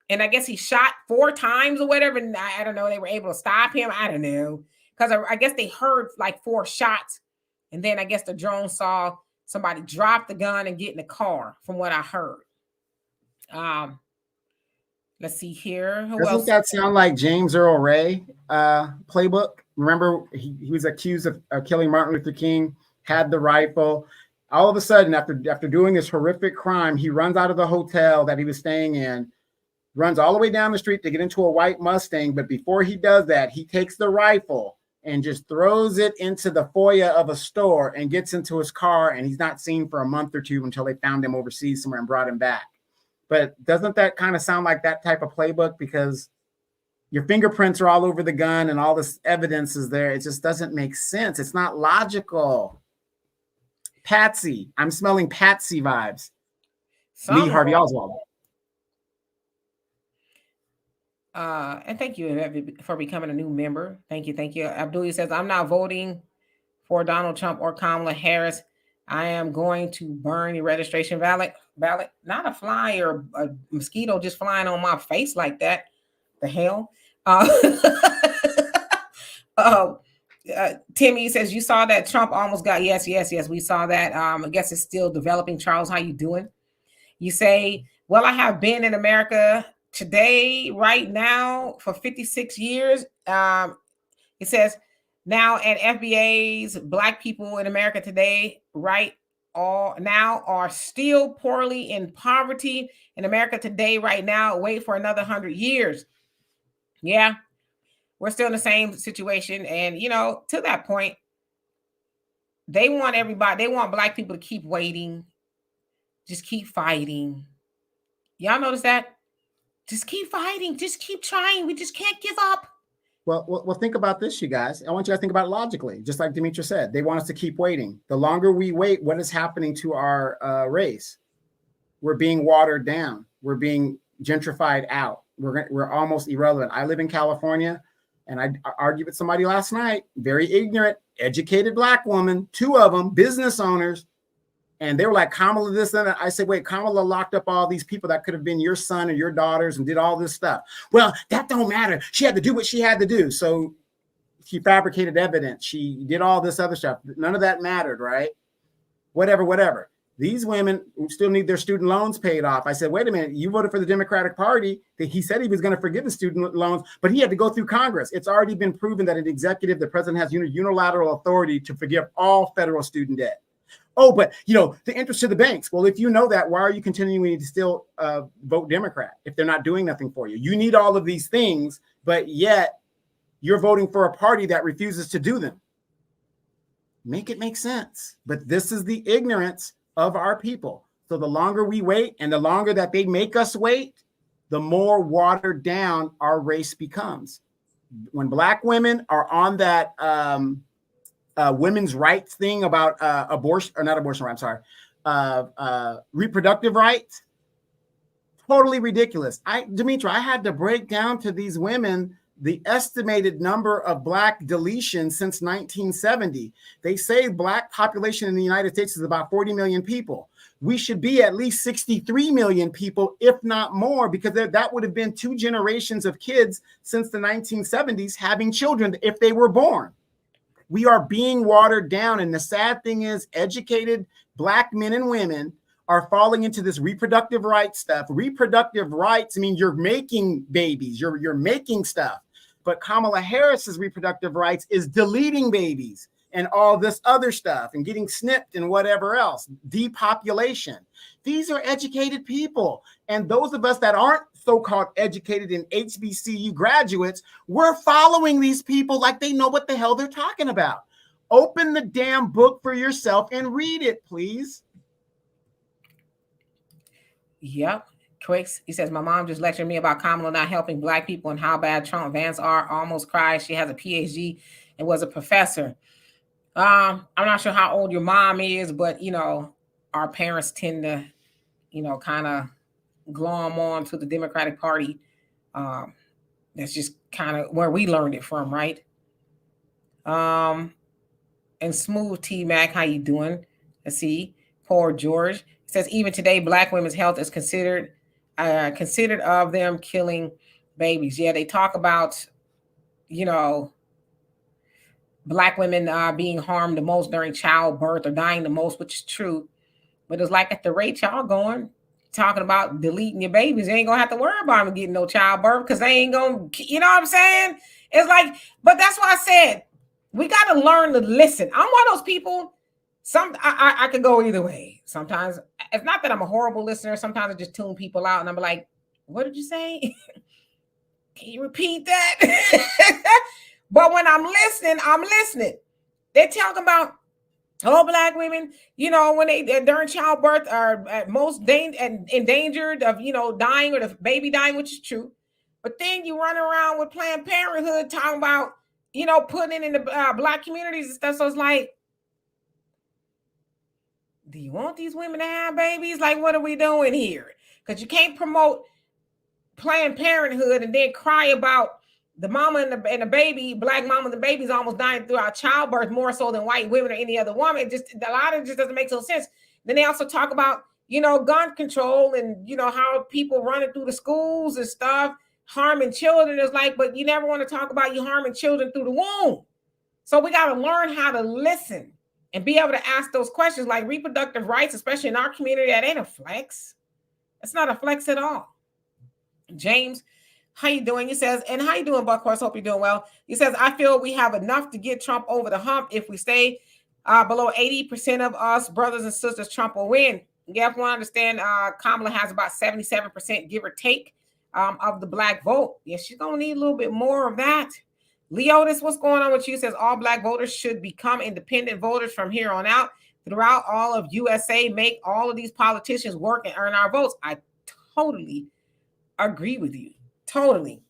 and I guess he shot 4 times or whatever. And I don't know. They were able to stop him. I don't know. Because I guess they heard like 4 shots. And then I guess the drone saw somebody drop the gun and get in the car, from what I heard. Let's see here. Doesn't that sound like James Earl Ray playbook? Remember, he was accused of killing Martin Luther King, had the rifle. All of a sudden, after doing this horrific crime, he runs out of the hotel that he was staying in, runs all the way down the street to get into a white Mustang. But before he does that, he takes the rifle and just throws it into the foyer of a store and gets into his car, and he's not seen for a month or 2 until they found him overseas somewhere and brought him back. But doesn't that kind of sound like that type of playbook? Because your fingerprints are all over the gun and all this evidence is there. It just doesn't make sense. It's not logical. Patsy. I'm smelling Patsy vibes. Lee Harvey Oswald. And thank you for becoming a new member. Thank you. Thank you. Abdullah says, I'm not voting for Donald Trump or Kamala Harris. I am going to burn the registration ballot. Not a fly or a mosquito just flying on my face like that. The hell? Uh, uh, Timmy says, you saw that Trump almost got, yes. We saw that. I guess it's still developing. Charles, how you doing? You say, well, I have been in America today, right now, for 56 years. It says, now and FBA's Black people in America today, right, all now are still poorly in poverty in America today, right now. Wait for another 100 years. Yeah, we're still in the same situation. And, to that point, they want everybody, they want Black people to keep waiting, just keep fighting. Y'all notice that? Just keep fighting, just keep trying. We just can't give up. Well, think about this, you guys. I want you guys to think about it logically, just like Demetra said. They want us to keep waiting. The longer we wait, what is happening to our race? We're being watered down. We're being gentrified out. We're almost irrelevant. I live in California, and I argued with somebody last night, very ignorant, educated Black woman, 2 of them, business owners, and they were like, Kamala this and that. I said, wait, Kamala locked up all these people that could have been your son or your daughters and did all this stuff. Well, that don't matter. She had to do what she had to do. So she fabricated evidence. She did all this other stuff. None of that mattered, right? Whatever. These women still need their student loans paid off. I said, wait a minute, you voted for the Democratic Party. He said he was going to forgive the student loans, but he had to go through Congress. It's already been proven that an executive, the president has unilateral authority to forgive all federal student debt. Oh, but, the interest of the banks. Well, if you know that, why are you continuing to still vote Democrat if they're not doing nothing for you? You need all of these things, but yet you're voting for a party that refuses to do them. Make it make sense. But this is the ignorance of our people. So the longer we wait and the longer that they make us wait, the more watered down our race becomes. When Black women are on that women's rights thing about reproductive rights, totally ridiculous. Demetra, I had to break down to these women the estimated number of Black deletions since 1970. They say Black population in the United States is about 40 million people. We should be at least 63 million people, if not more, because that would have been 2 generations of kids since the 1970s having children if they were born. We are being watered down. And the sad thing is, educated Black men and women are falling into this reproductive rights stuff. Reproductive rights, I mean, you're making babies, you're making stuff. But Kamala Harris's reproductive rights is deleting babies and all this other stuff and getting snipped and whatever else. Depopulation. These are educated people. And those of us that aren't so-called educated in HBCU graduates, we're following these people like they know what the hell they're talking about. Open the damn book for yourself and read it, please. Yep. Quicks, he says, my mom just lectured me about Kamala not helping Black people and how bad Trump vans are. Almost cried. She has a PhD and was a professor. I'm not sure how old your mom is, but, our parents tend to, kind of glom on to the Democratic Party. That's just kind of where we learned it from, right? And Smooth T-Mac, how you doing? Let's see. Poor George. It says, even today, Black women's health is considered of them killing babies. Yeah, they talk about, Black women being harmed the most during childbirth or dying the most, which is true. But it's like at the rate y'all going, talking about deleting your babies, you ain't gonna have to worry about them getting no childbirth because they ain't gonna, you know what I'm saying? It's like, but that's why I said we got to learn to listen. I'm one of those people. I could go either way. Sometimes it's not that I'm a horrible listener. Sometimes I just tune people out and I'm like, what did you say? Can you repeat that? But when I'm listening. They're talking about all Black women, when they during childbirth are at most endangered of, dying or the baby dying, which is true. But then you run around with Planned Parenthood talking about, putting it in the Black communities and stuff. So it's like, do you want these women to have babies? Like, what are we doing here? Because you can't promote Planned Parenthood and then cry about the mama and the baby, black mama and the baby's almost dying throughout childbirth more so than white women or any other woman. It just, a lot of it just doesn't make no sense. Then they also talk about, gun control and, how people running through the schools and stuff, harming children. It's like, but you never want to talk about you harming children through the womb. So we got to learn how to listen and be able to ask those questions, like reproductive rights, especially in our community. That ain't a flex. It's not a flex at all. James, how you doing? He says, and how you doing, Buckhorse? Hope you're doing well. He says, I feel we have enough to get Trump over the hump. If we stay below 80% of us brothers and sisters, Trump will win. You have to understand, Kamala has about 77%, give or take, of the black vote. Yeah, she's going to need a little bit more of that. Leotis, what's going on with you? Says all black voters should become independent voters from here on out. Throughout all of USA, make all of these politicians work and earn our votes. I totally agree with you. Totally.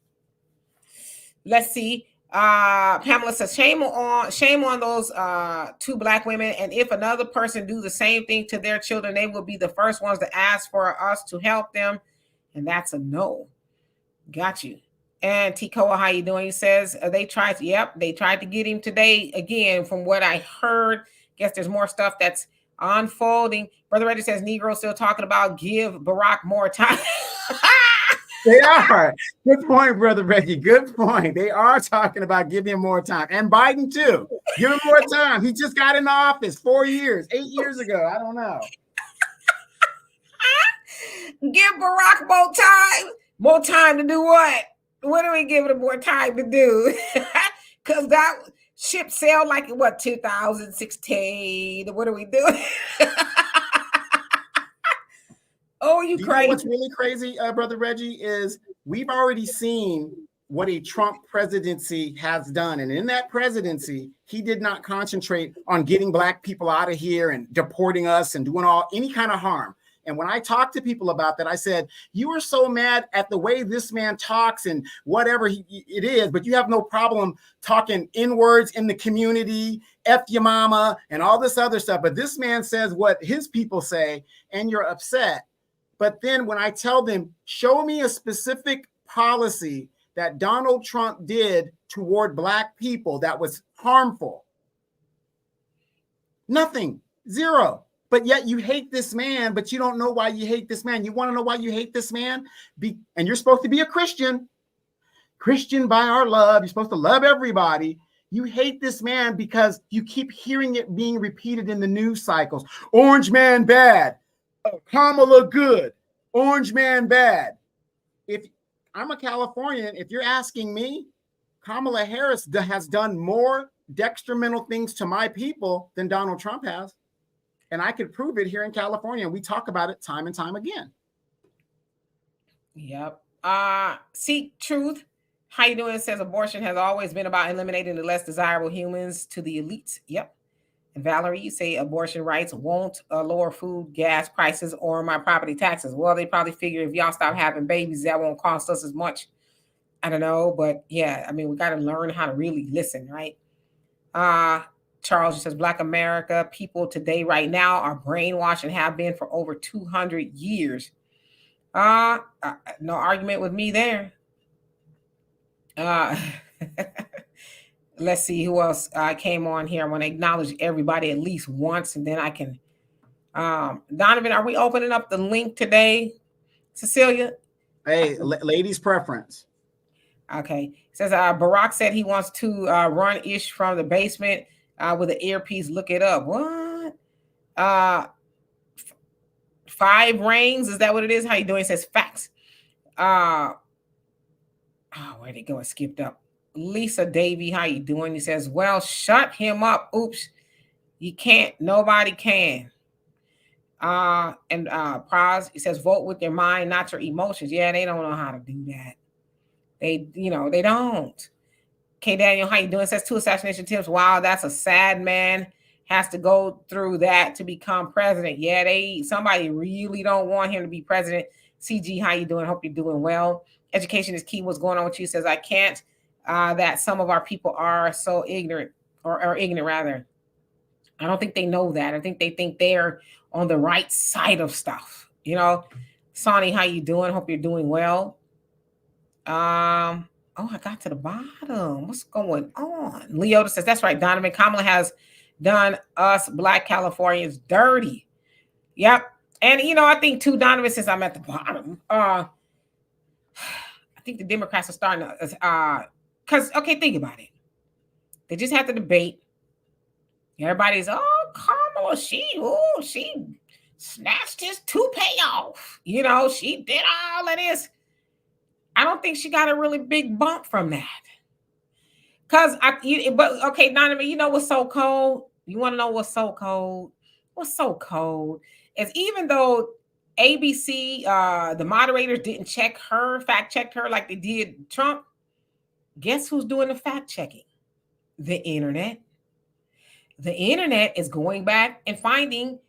Let's see. Pamela says, shame on those 2 black women. And if another person do the same thing to their children, they will be the first ones to ask for us to help them. And that's a no. Got you. And Tikoa, how you doing? He says they tried to get him today again. From what I heard, guess there's more stuff that's unfolding. Brother Reggie says Negro still talking about give Barack more time. They are. Good point, Brother Reggie. Good point. They are talking about giving him more time. And Biden, too. Give him more time. He just got in office 4 years, 8 years ago. I don't know. Give Barack more time. More time to do what? What are we giving him more time to do? Because that ship sailed like, 2016? What are we doing? Oh, you crazy. What's really crazy, Brother Reggie, is we've already seen what a Trump presidency has done. And in that presidency, he did not concentrate on getting black people out of here and deporting us and doing any kind of harm. And when I talked to people about that, I said, you are so mad at the way this man talks and whatever it is, but you have no problem talking N-words in the community, F your mama, and all this other stuff. But this man says what his people say, and you're upset. But then when I tell them, show me a specific policy that Donald Trump did toward black people that was harmful. Nothing, zero. But yet you hate this man, but you don't know why you hate this man. You want to know why you hate this man? And you're supposed to be a Christian. Christian by our love. You're supposed to love everybody. You hate this man because you keep hearing it being repeated in the news cycles. Orange man bad. Kamala good. Orange man bad. If I'm a Californian, if you're asking me, Kamala Harris has done more detrimental things to my people than Donald Trump has. And I could prove it here in California. We talk about it time and time again. Yep. Seek Truth. How you doing? It says abortion has always been about eliminating the less desirable humans to the elites. Yep. And Valerie, you say abortion rights won't lower food, gas prices, or my property taxes. Well, they probably figure if y'all stop having babies, that won't cost us as much. I don't know. But yeah, I mean, we got to learn how to really listen, right? Charles says, Black America people today, right now, are brainwashed and have been for over 200 years. No argument with me there. Let's see who else came on here. I want to acknowledge everybody at least once, and then I can. Donovan, are we opening up the link today? Cecilia? Hey, ladies' preference. Okay. It says Barack said he wants to run Ish from the basement with an earpiece. Look it up. What? 5 rings. Is that what it is? How you doing? It says facts. Where'd it go? It skipped up. Lisa Davy, how you doing? He says, well, shut him up. Oops. You can't. Nobody can. And Praz, he says, vote with your mind, not your emotions. Yeah, they don't know how to do that. They don't. K. Daniel, how you doing? It says 2 assassination attempts. Wow, that's a sad man. Has to go through that to become president. Yeah, somebody really don't want him to be president. CG, how you doing? Hope you're doing well. Education is key. What's going on with you? Says, I can't. That some of our people are so ignorant, or ignorant rather. I don't think they know that. I think they think they're on the right side of stuff. Sonny, how you doing? Hope you're doing well. Oh, I got to the bottom. What's going on? Leota says, that's right, Donovan. Kamala has done us Black Californians dirty. Yep. And, I think, too, Donovan, since I'm at the bottom, I think the Democrats are starting to, because, okay, think about it. They just had the debate. Everybody's, Kamala, she snatched his toupee off. She did all of this. I don't think she got a really big bump from that. But okay, Donovan, you know what's so cold? You want to know what's so cold? What's so cold is even though ABC, the moderators didn't fact check her like they did Trump, guess who's doing the fact checking? The internet. The internet is going back and finding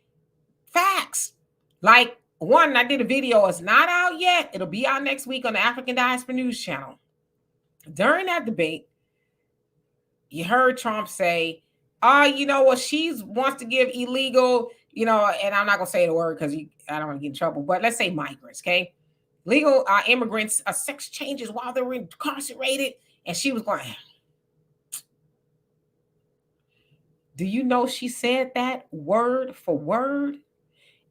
facts. Like one, I did a video. It's not out yet. It'll be out next week on the African Diaspora News Channel. During that debate, you heard Trump say, you know what, she wants to give illegal, and I'm not going to say the word because I don't want to get in trouble, but let's say migrants, okay? Legal immigrants, sex changes while they were incarcerated. And she was going, do you know she said that word for word?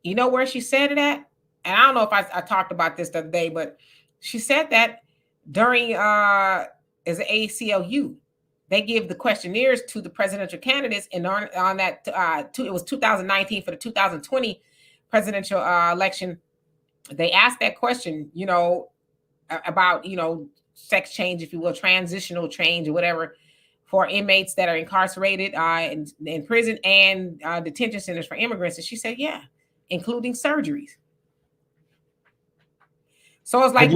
You know where she said it at? And I don't know if I talked about this the other day, but she said that during as an ACLU. They give the questionnaires to the presidential candidates, and on that, it was 2019 for the 2020 presidential election. They asked that question, about, sex change, if you will, transitional change or whatever, for inmates that are incarcerated in prison and detention centers for immigrants. And she said, yeah, including surgeries. So it's like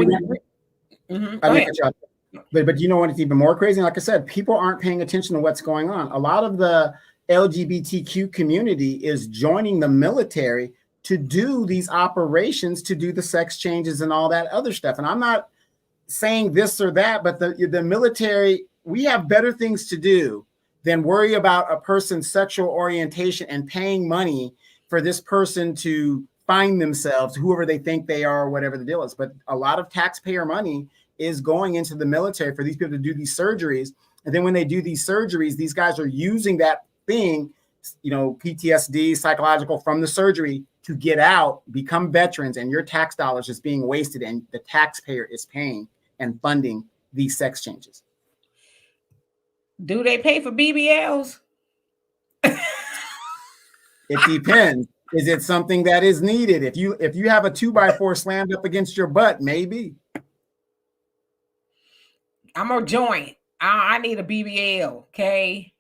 But you know what? It's even more crazy. Like I said, people aren't paying attention to what's going on. A lot of the LGBTQ community is joining the military to do these operations, to do the sex changes and all that other stuff. And I'm not saying this or that, but the military, we have better things to do than worry about a person's sexual orientation and paying money for this person to find themselves, whoever they think they are, or whatever the deal is. But a lot of taxpayer money is going into the military for these people to do these surgeries. And then when they do these surgeries, these guys are using that thing, PTSD, psychological, from the surgery to get out, become veterans, and your tax dollars is being wasted, and the taxpayer is paying and funding these sex changes. Do they pay for BBLs? It depends. Is it something that is needed? If you have a 2x4 slammed up against your butt, maybe. I'm gonna join. I need a BBL, okay?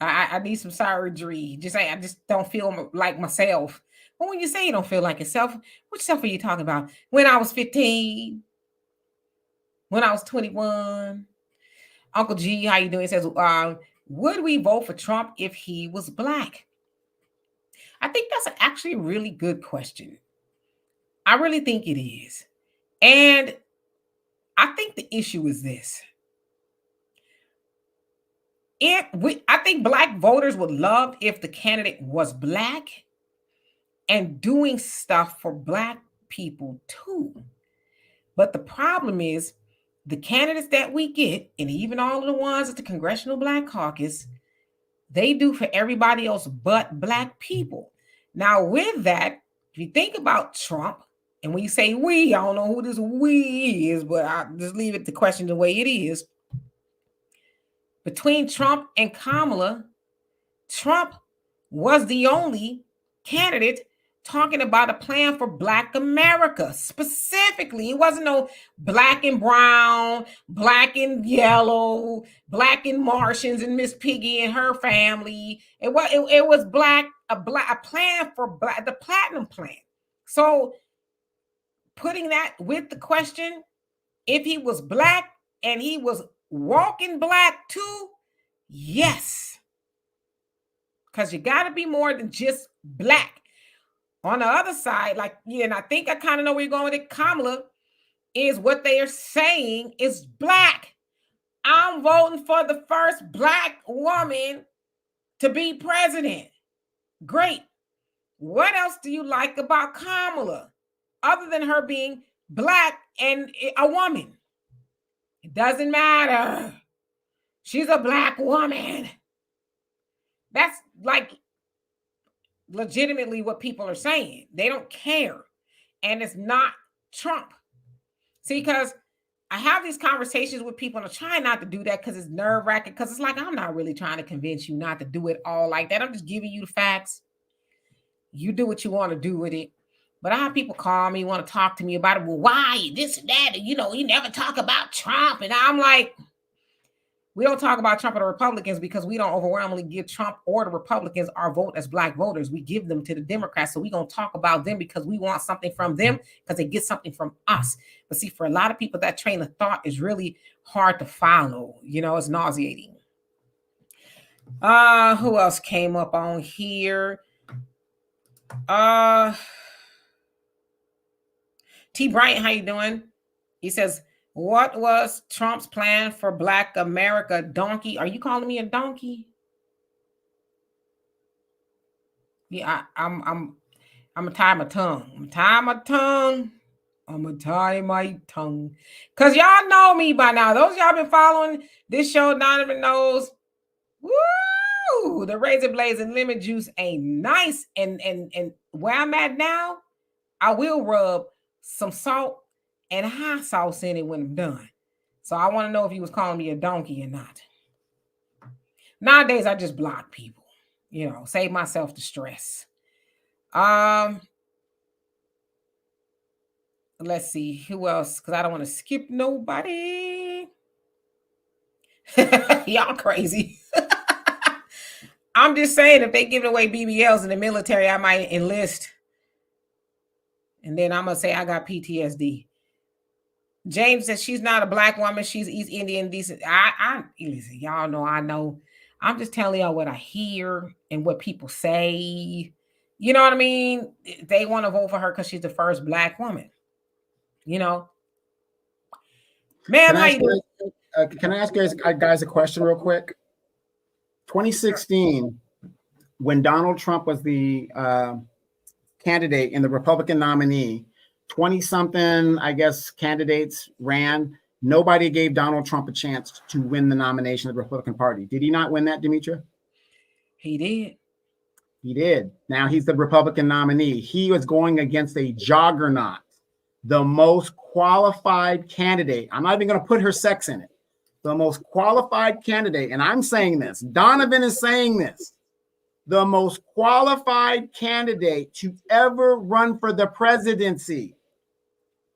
I need some surgery. I just don't feel like myself. But when you say you don't feel like yourself, which self are you talking about? When I was 15, when I was 21. Uncle G, how you doing? He says, would we vote for Trump if he was Black? I think that's actually a really good question. I really think it is. And I think the issue is this. I think Black voters would love if the candidate was Black and doing stuff for Black people too. But the problem is the candidates that we get, and even all of the ones at the Congressional Black Caucus, they do for everybody else but Black people. Now, with that, if you think about Trump, and when you say we, I don't know who this we is, but I'll just leave it the question the way it is. Between Trump and Kamala, Trump was the only candidate talking about a plan for Black America. Specifically, it wasn't no Black and brown, Black and yellow, Black and Martians and Miss Piggy and her family. It was a plan for Black, the Platinum Plan. So putting that with the question, if he was Black and he was walking Black too, yes. Because you got to be more than just Black. On the other side, and I think I kind of know where you're going with it, Kamala, is what they are saying is Black. I'm voting for the first Black woman to be president. Great. What else do you like about Kamala, other than her being Black and a woman? It doesn't matter. She's a black woman. That's like legitimately what people are saying. They don't care. And it's not Trump. See, because I have these conversations with people and I try not to do that because it's nerve-wracking, because it's like, I'm not really trying to convince you not to do it all like that. I'm just giving you the facts. You do what you want to do with it. But I have people call me, want to talk to me about it. Well, why? This and that. And, you never talk about Trump. And I'm like, we don't talk about Trump or the Republicans because we don't overwhelmingly give Trump or the Republicans our vote as black voters. We give them to the Democrats. So we're going to talk about them because we want something from them because they get something from us. But see, for a lot of people, that train of thought is really hard to follow. It's nauseating. Who else came up on here? T. Bryant, how you doing? He says, what was Trump's plan for Black America? Donkey. Are you calling me a donkey? Yeah, I'm gonna tie my tongue. I'm gonna tie my tongue. Cause y'all know me by now. Those y'all been following this show, Donovan knows. Woo! The razor blades and lemon juice ain't nice. And where I'm at now, I will rub some salt and hot sauce in it when I'm done. So I want to know if he was calling me a donkey or not. Nowadays, I just block people, save myself the stress. Let's see who else, because I don't want to skip nobody. Y'all crazy. I'm just saying, if they giving away BBLs in the military, I might enlist. And then I'm going to say I got PTSD. James says she's not a black woman. She's East Indian decent. Listen, y'all know I know. I'm just telling y'all what I hear and what people say. You know what I mean? They want to vote for her because she's the first black woman. Ma'am, how you doing? Can I ask you guys a question real quick? 2016, when Donald Trump was the candidate and the Republican nominee, 20-something, I guess, candidates ran. Nobody gave Donald Trump a chance to win the nomination of the Republican Party. Did he not win that, Demetra? He did. He did. Now he's the Republican nominee. He was going against a juggernaut, the most qualified candidate. I'm not even going to put her sex in it. The most qualified candidate. And I'm saying this. Donovan is saying this. The most qualified candidate to ever run for the presidency.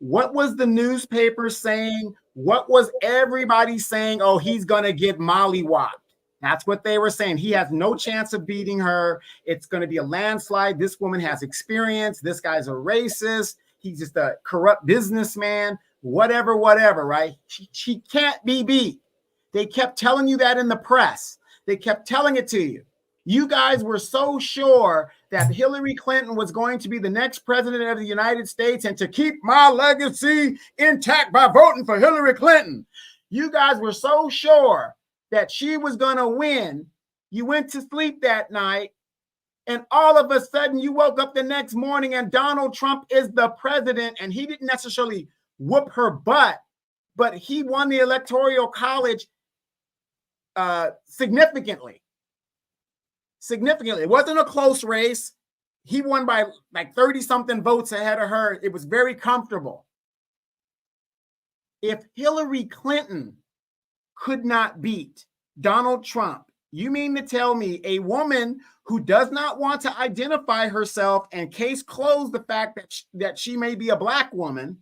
What was the newspaper saying? What was everybody saying? Oh, he's going to get mollywopped. That's what they were saying. He has no chance of beating her. It's going to be a landslide. This woman has experience. This guy's a racist. He's just a corrupt businessman. Whatever, right? She can't be beat. They kept telling you that in the press. They kept telling it to you. You guys were so sure that Hillary Clinton was going to be the next president of the United States and to keep my legacy intact by voting for Hillary Clinton. You guys were so sure that she was going to win. You went to sleep that night, and all of a sudden you woke up the next morning and Donald Trump is the president, and he didn't necessarily whoop her butt, but he won the Electoral College significantly. It wasn't a close race. He won by like 30-something votes ahead of her. It was very comfortable. If Hillary Clinton could not beat Donald Trump, you mean to tell me a woman who does not want to identify herself and case close the fact that she may be a black woman,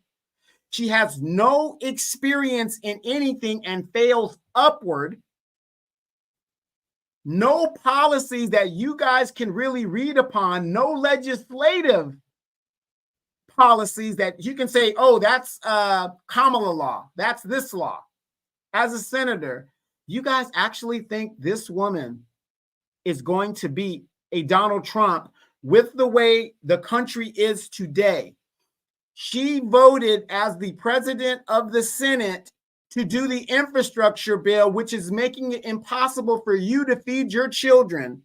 she has no experience in anything and fails upward, no policies that you guys can really read upon, no legislative policies that you can say, oh, that's Kamala law, that's this law. As a senator, you guys actually think this woman is going to beat a Donald Trump with the way the country is today? She voted as the president of the Senate to do the infrastructure bill, which is making it impossible for you to feed your children.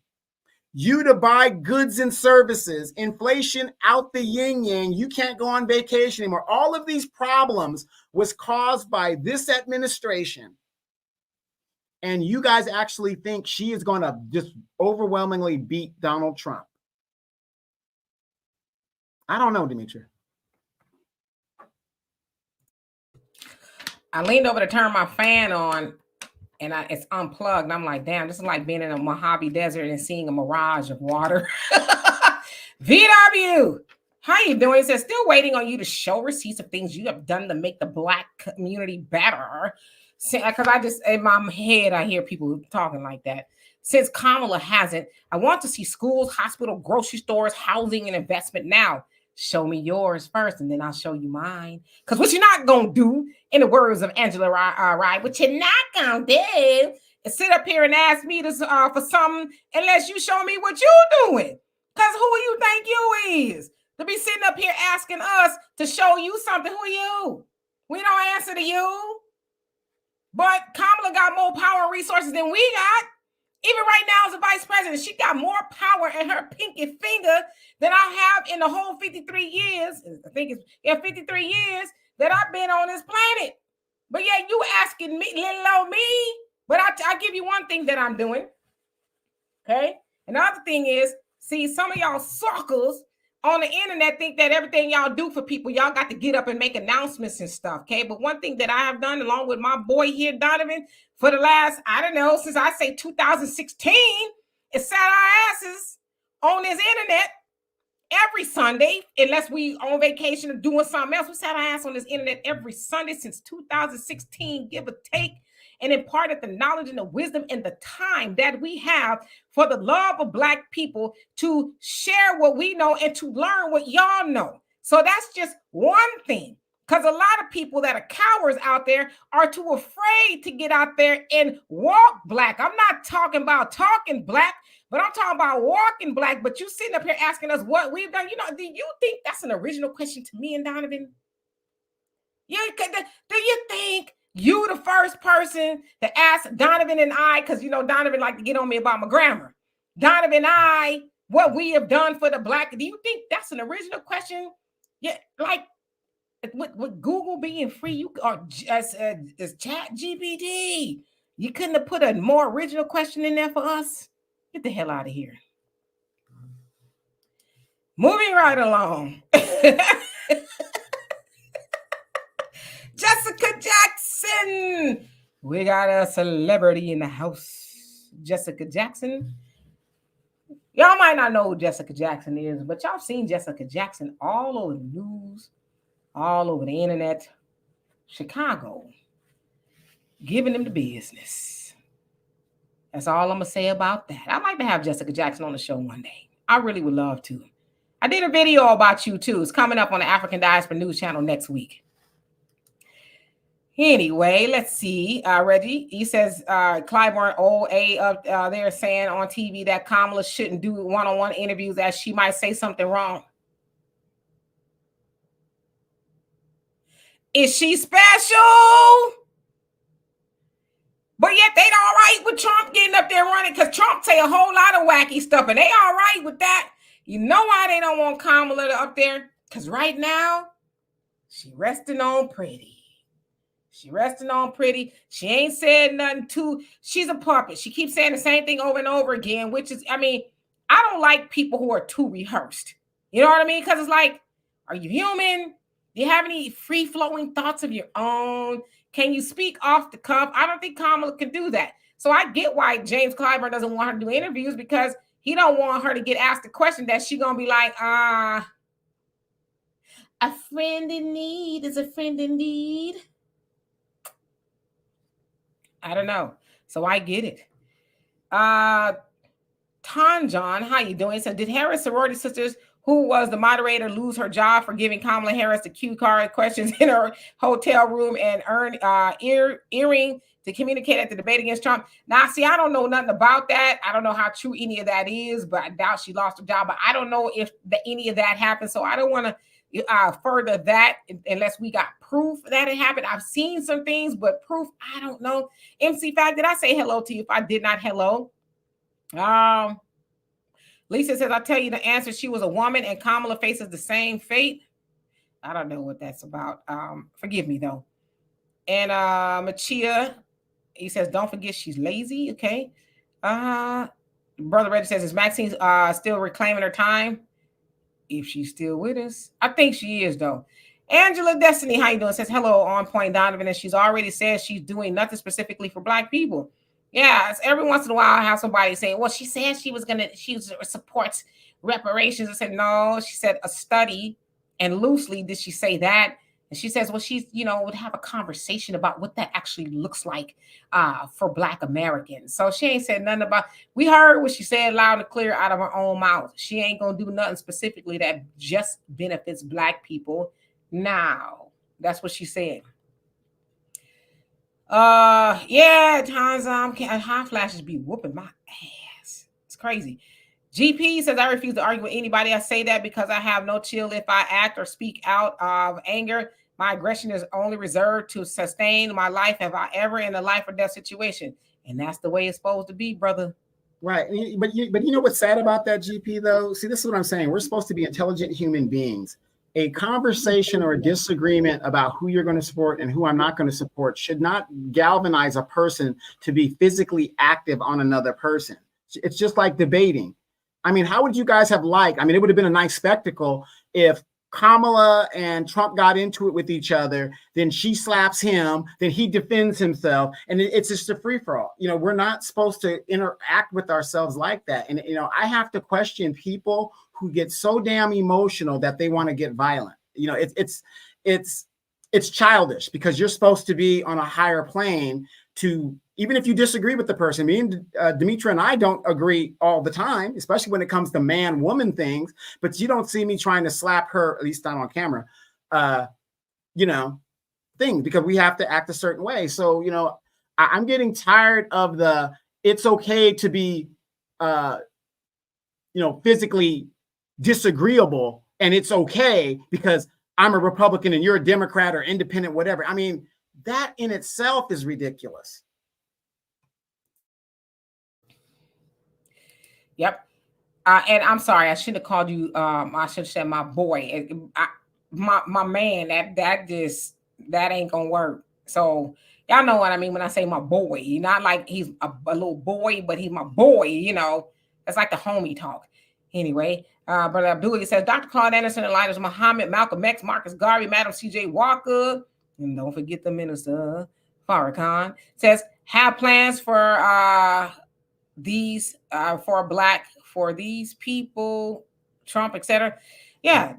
you to buy goods and services, inflation out the yin yang, you can't go on vacation anymore. All of these problems was caused by this administration. And you guys actually think she is going to just overwhelmingly beat Donald Trump? I don't know, Demetria. I leaned over to turn my fan on, and it's unplugged. And I'm like, damn, this is like being in a Mojave Desert and seeing a mirage of water. VW, how you doing? It says, still waiting on you to show receipts of things you have done to make the Black community better. Because I just, in my head, I hear people talking like that. Since Kamala hasn't, I want to see schools, hospital, grocery stores, housing, and investment now. Show me yours first, and then I'll show you mine. Because what you're not going to do, in the words of Angela Rye, what you're not going to do is sit up here and ask me to, for something unless you show me what you're doing. Because who you think you is? To be sitting up here asking us to show you something. Who are you? We don't answer to you. But Kamala got more power and resources than we got. Even right now as a vice president, she got more power in her pinky finger than I have in the whole 53 years. I think it's 53 years that I've been on this planet. But yeah, you asking me, little old me. But I give you one thing that I'm doing. Okay? Another thing is, see, some of y'all suckers on the internet think that everything y'all do for people, y'all got to get up and make announcements and stuff, okay? But one thing that I have done along with my boy here, Donovan, for the last, I don't know, since I say 2016, is sat our asses on this internet every Sunday, unless we on vacation or doing something else. We sat our ass on this internet every Sunday since 2016, give or take, and imparted the knowledge and the wisdom and the time that we have for the love of Black people to share what we know and to learn what y'all know. So that's just one thing, because a lot of people that are cowards out there are too afraid to get out there and walk Black. I'm not talking about talking Black, but I'm talking about walking Black. But you sitting up here asking us what we've done. You know, do you think that's an original question to me and Donovan? Do you think you the first person to ask Donovan and I, because you know Donovan like to get on me about my grammar, Donovan and I, what we have done for the Black? Do you think that's an original question? Yeah, like with Google being free, you or as Chat GPT, you couldn't have put a more original question in there for us. Get the hell out of here. Moving right along. Jessica Jackson. We got a celebrity in the house. Jessica Jackson. Y'all might not know who Jessica Jackson is, but y'all seen Jessica Jackson all over the news, all over the internet. Chicago, giving them the business. That's all I'm going to say about that. I'd like to have Jessica Jackson on the show one day. I really would love to. I did a video about you too. It's coming up on the African Diaspora News Channel next week. Anyway, let's see. Reggie, he says Clyburn OA up there saying on TV that Kamala shouldn't do one-on-one interviews as she might say something wrong. Is she special? But yet they all right with Trump getting up there running, because Trump say a whole lot of wacky stuff and they all right with that. You know why they don't want Kamala up there? Because right now, she resting on pretty. She resting on pretty. She ain't said nothing too. She's a puppet. She keeps saying the same thing over and over again, which is, I mean, I don't like people who are too rehearsed. You know what I mean? Because it's like, are you human? Do you have any free-flowing thoughts of your own? Can you speak off the cuff? I don't think Kamala can do that. So I get why James Clyburn doesn't want her to do interviews, because he don't want her to get asked a question that she going to be like, a friend in need is a friend indeed. I don't know. So I get it. Tonjon, how you doing? So did Harris sorority sisters, who was the moderator, lose her job for giving Kamala Harris the cue card questions in her hotel room and earn earring to communicate at the debate against Trump? Now, see, I don't know nothing about that. I don't know how true any of that is, but I doubt she lost her job. But I don't know if any of that happened. So I don't want to further that unless we got proof that it happened. I've seen some things, but proof, I don't know. MC Fact, did I say hello to you if I did not hello? Lisa says, I'll tell you the answer. She was a woman and Kamala faces the same fate. I don't know what that's about. Forgive me though. And Machia, he says, don't forget she's lazy. Okay. Brother Reggie says, is Maxine still reclaiming her time? If she's still with us. I think she is though. Angela Destiny, how you doing? Says hello on point Donovan, and she's already said she's doing nothing specifically for Black people. Yeah, it's every once in a while I have somebody saying, well, she said she supports reparations. I said, no, she said a study, and loosely did she say that? And she says, well, she's, would have a conversation about what that actually looks like for Black Americans. So she ain't said nothing about, we heard what she said loud and clear out of her own mouth. She ain't going to do nothing specifically that just benefits Black people. Now, that's what she said. Yeah, times hot flashes be whooping my ass. It's crazy. GP says, I refuse to argue with anybody. I say that because I have no chill if I act or speak out of anger. My aggression is only reserved to sustain my life if I ever in a life or death situation. And that's the way it's supposed to be, brother. Right. But you know what's sad about that, GP, though? See, this is what I'm saying. We're supposed to be intelligent human beings. A conversation or a disagreement about who you're going to support and who I'm not going to support should not galvanize a person to be physically active on another person. It's just like debating. I mean, how would you guys have liked? I mean, it would have been a nice spectacle if Kamala and Trump got into it with each other, then she slaps him, then he defends himself, and it's just a free-for-all. We're not supposed to interact with ourselves like that. And, I have to question people who get so damn emotional that they want to get violent. It's childish because you're supposed to be on a higher plane to, even if you disagree with the person. Me and Demetra and I don't agree all the time, especially when it comes to man-woman things, but you don't see me trying to slap her, at least not on camera, thing, because we have to act a certain way. So, I'm getting tired of the, it's okay to be, physically disagreeable, and it's okay because I'm a Republican and you're a Democrat or independent, whatever. I mean, that in itself is ridiculous. Yep. And I'm sorry, I should have called you. I should have said my boy, my man. That ain't gonna work. So y'all know what I mean when I say my boy. Not like he's a little boy, but he's my boy. That's like the homie talk. Anyway, Brother Abdullah says, Dr. Claude Anderson, Elijah Muhammad, Malcolm X, Marcus Garvey, Madam C.J. Walker, and don't forget the minister Farrakhan, says, have plans for these for these people, Trump, etc. Yeah,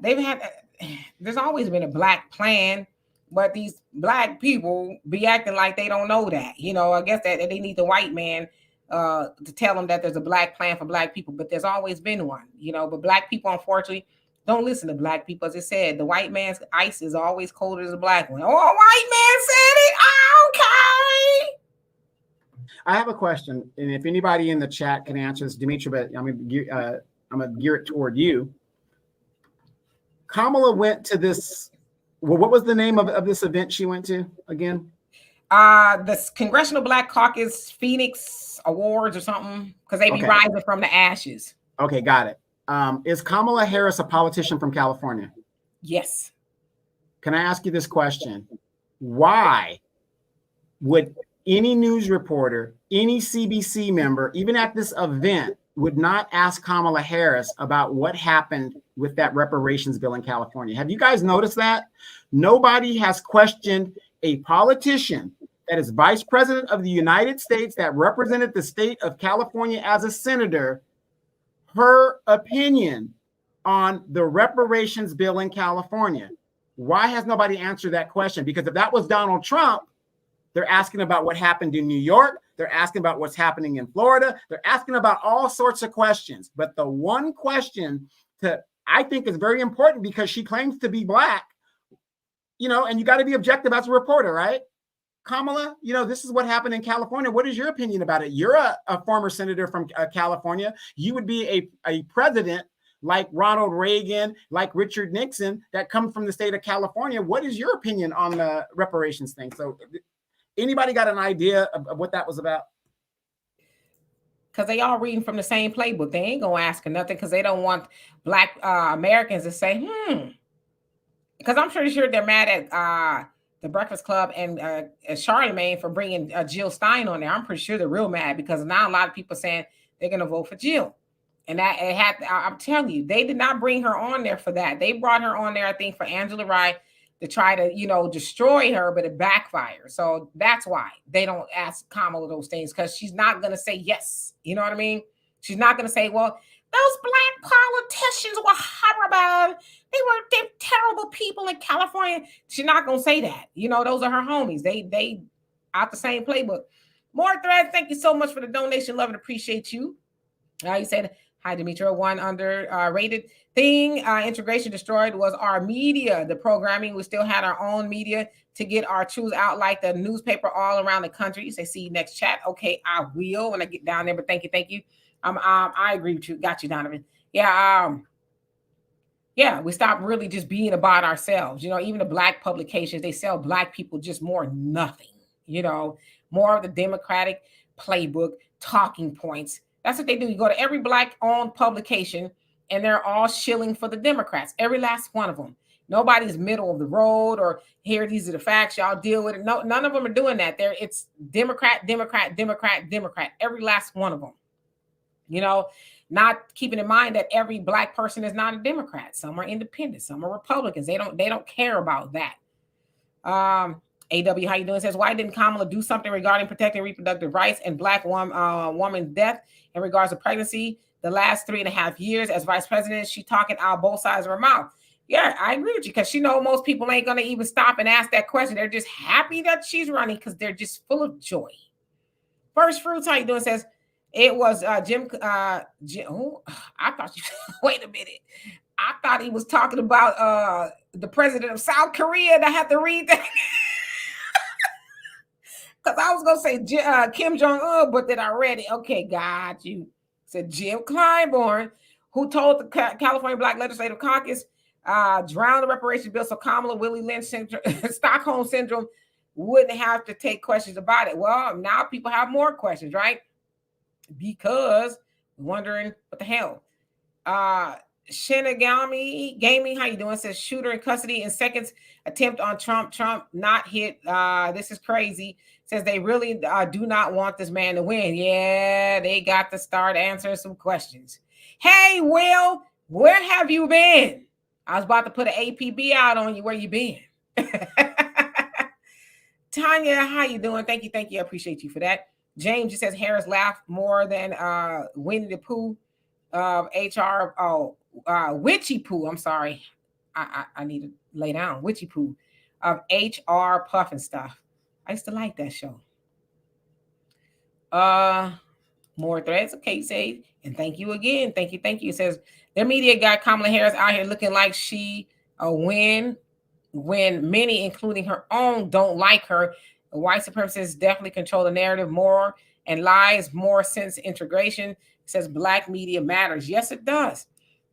there's always been a Black plan, but these Black people be acting like they don't know that. I guess that they need the white man to tell them that there's a Black plan for Black people, but there's always been one, but Black people, unfortunately, don't listen to Black people. As I said, the white man's ice is always colder than the Black one. Oh, a white man said it. Okay. I have a question, and if anybody in the chat can answer this, Demetra, but I'm gonna gear it toward you. Kamala went to this. Well, what was the name of this event she went to again? The Congressional Black Caucus Phoenix Awards or something, because they be rising from the ashes. Okay, got it. Is Kamala Harris a politician from California? Yes. Can I ask you this question? Why would any news reporter, any CBC member, even at this event, would not ask Kamala Harris about what happened with that reparations bill in California? Have you guys noticed that? Nobody has questioned a politician that is vice president of the United States that represented the state of California as a senator, her opinion on the reparations bill in California. Why has nobody answered that question? Because if that was Donald Trump, they're asking about what happened in New York. They're asking about what's happening in Florida. They're asking about all sorts of questions. But the one question that I think is very important, because she claims to be Black, and you got to be objective as a reporter, right? Kamala, this is what happened in California. What is your opinion about it? You're a former senator from California. You would be a president like Ronald Reagan, like Richard Nixon, that come from the state of California. What is your opinion on the reparations thing? So anybody got an idea of what that was about? because they all reading from the same playbook. They ain't gonna ask her nothing because they don't want Black Americans to say, because I'm pretty sure they're mad at the Breakfast Club and Charlemagne for bringing Jill Stein on there. I'm pretty sure they're real mad because now a lot of people saying they're gonna vote for Jill. And that it had, I'm telling you, they did not bring her on there for that. They brought her on there, I think, for Angela Rye to try to, destroy her, but it backfired. So that's why they don't ask Kamala those things, because she's not going to say yes. You know what I mean? She's not going to say, well, those Black politicians were horrible. They're terrible people in California. She's not going to say that. Those are her homies. They out the same playbook. More threads. Thank you so much for the donation. Love and appreciate you. You said, hi, Demetria. One underrated thing integration destroyed was our media, the programming. We still had our own media to get our truths out, like the newspaper all around the country. You say, see you next chat. Okay, I will when I get down there. But thank you. I agree with you. Got you, Donovan. Yeah. Yeah, we stopped really just being about ourselves. Even the Black publications, they sell Black people just more nothing. More of the Democratic playbook, talking points. That's what they do. You go to every Black-owned publication, and they're all shilling for the Democrats. Every last one of them. Nobody's middle of the road or here, these are the facts. Y'all deal with it. No, none of them are doing that. It's Democrat, Democrat, Democrat, Democrat. Every last one of them. Not keeping in mind that every Black person is not a Democrat. Some are independent. Some are Republicans. They don't care about that. AW, how you doing? It says, why didn't Kamala do something regarding protecting reproductive rights and Black woman's death in regards to pregnancy the last 3.5 years as vice president? She talking out both sides of her mouth. Yeah, I agree with you, because she know most people ain't going to even stop and ask that question. They're just happy that she's running because they're just full of joy. First Fruits, how you doing? It says, it was Jim. I thought you, wait a minute. I thought he was talking about the president of South Korea, and I had to read that. Because I was going to say Kim Jong-un, but then I read it. Okay, got you. Said Jim Clyburn, who told the California Black Legislative Caucus, drown the reparations bill so Kamala Willie Lynch Stockholm Syndrome wouldn't have to take questions about it. Well, now people have more questions, right? Because wondering what the hell. Shinigami Gaming, how you doing? Says shooter in custody in seconds. Attempt on Trump. Trump not hit. This is crazy. Says they really do not want this man to win. Yeah, they got to start answering some questions. Hey, Will, where have you been? I was about to put an APB out on you. Where you been? Tanya, how you doing? Thank you. I appreciate you for that. James just says Harris laughed more than Winnie the Pooh of HR. Witchy Pooh. I'm sorry. I need to lay down. Witchy Pooh of HR Puff and stuff. I used to like that show. More threads. Okay, say, and thank you again. Thank you. It says their media got Kamala Harris out here looking like she a win when many, including her own, don't like her. The white supremacists definitely control the narrative more and lies more since integration. It says Black media matters. Yes, it does.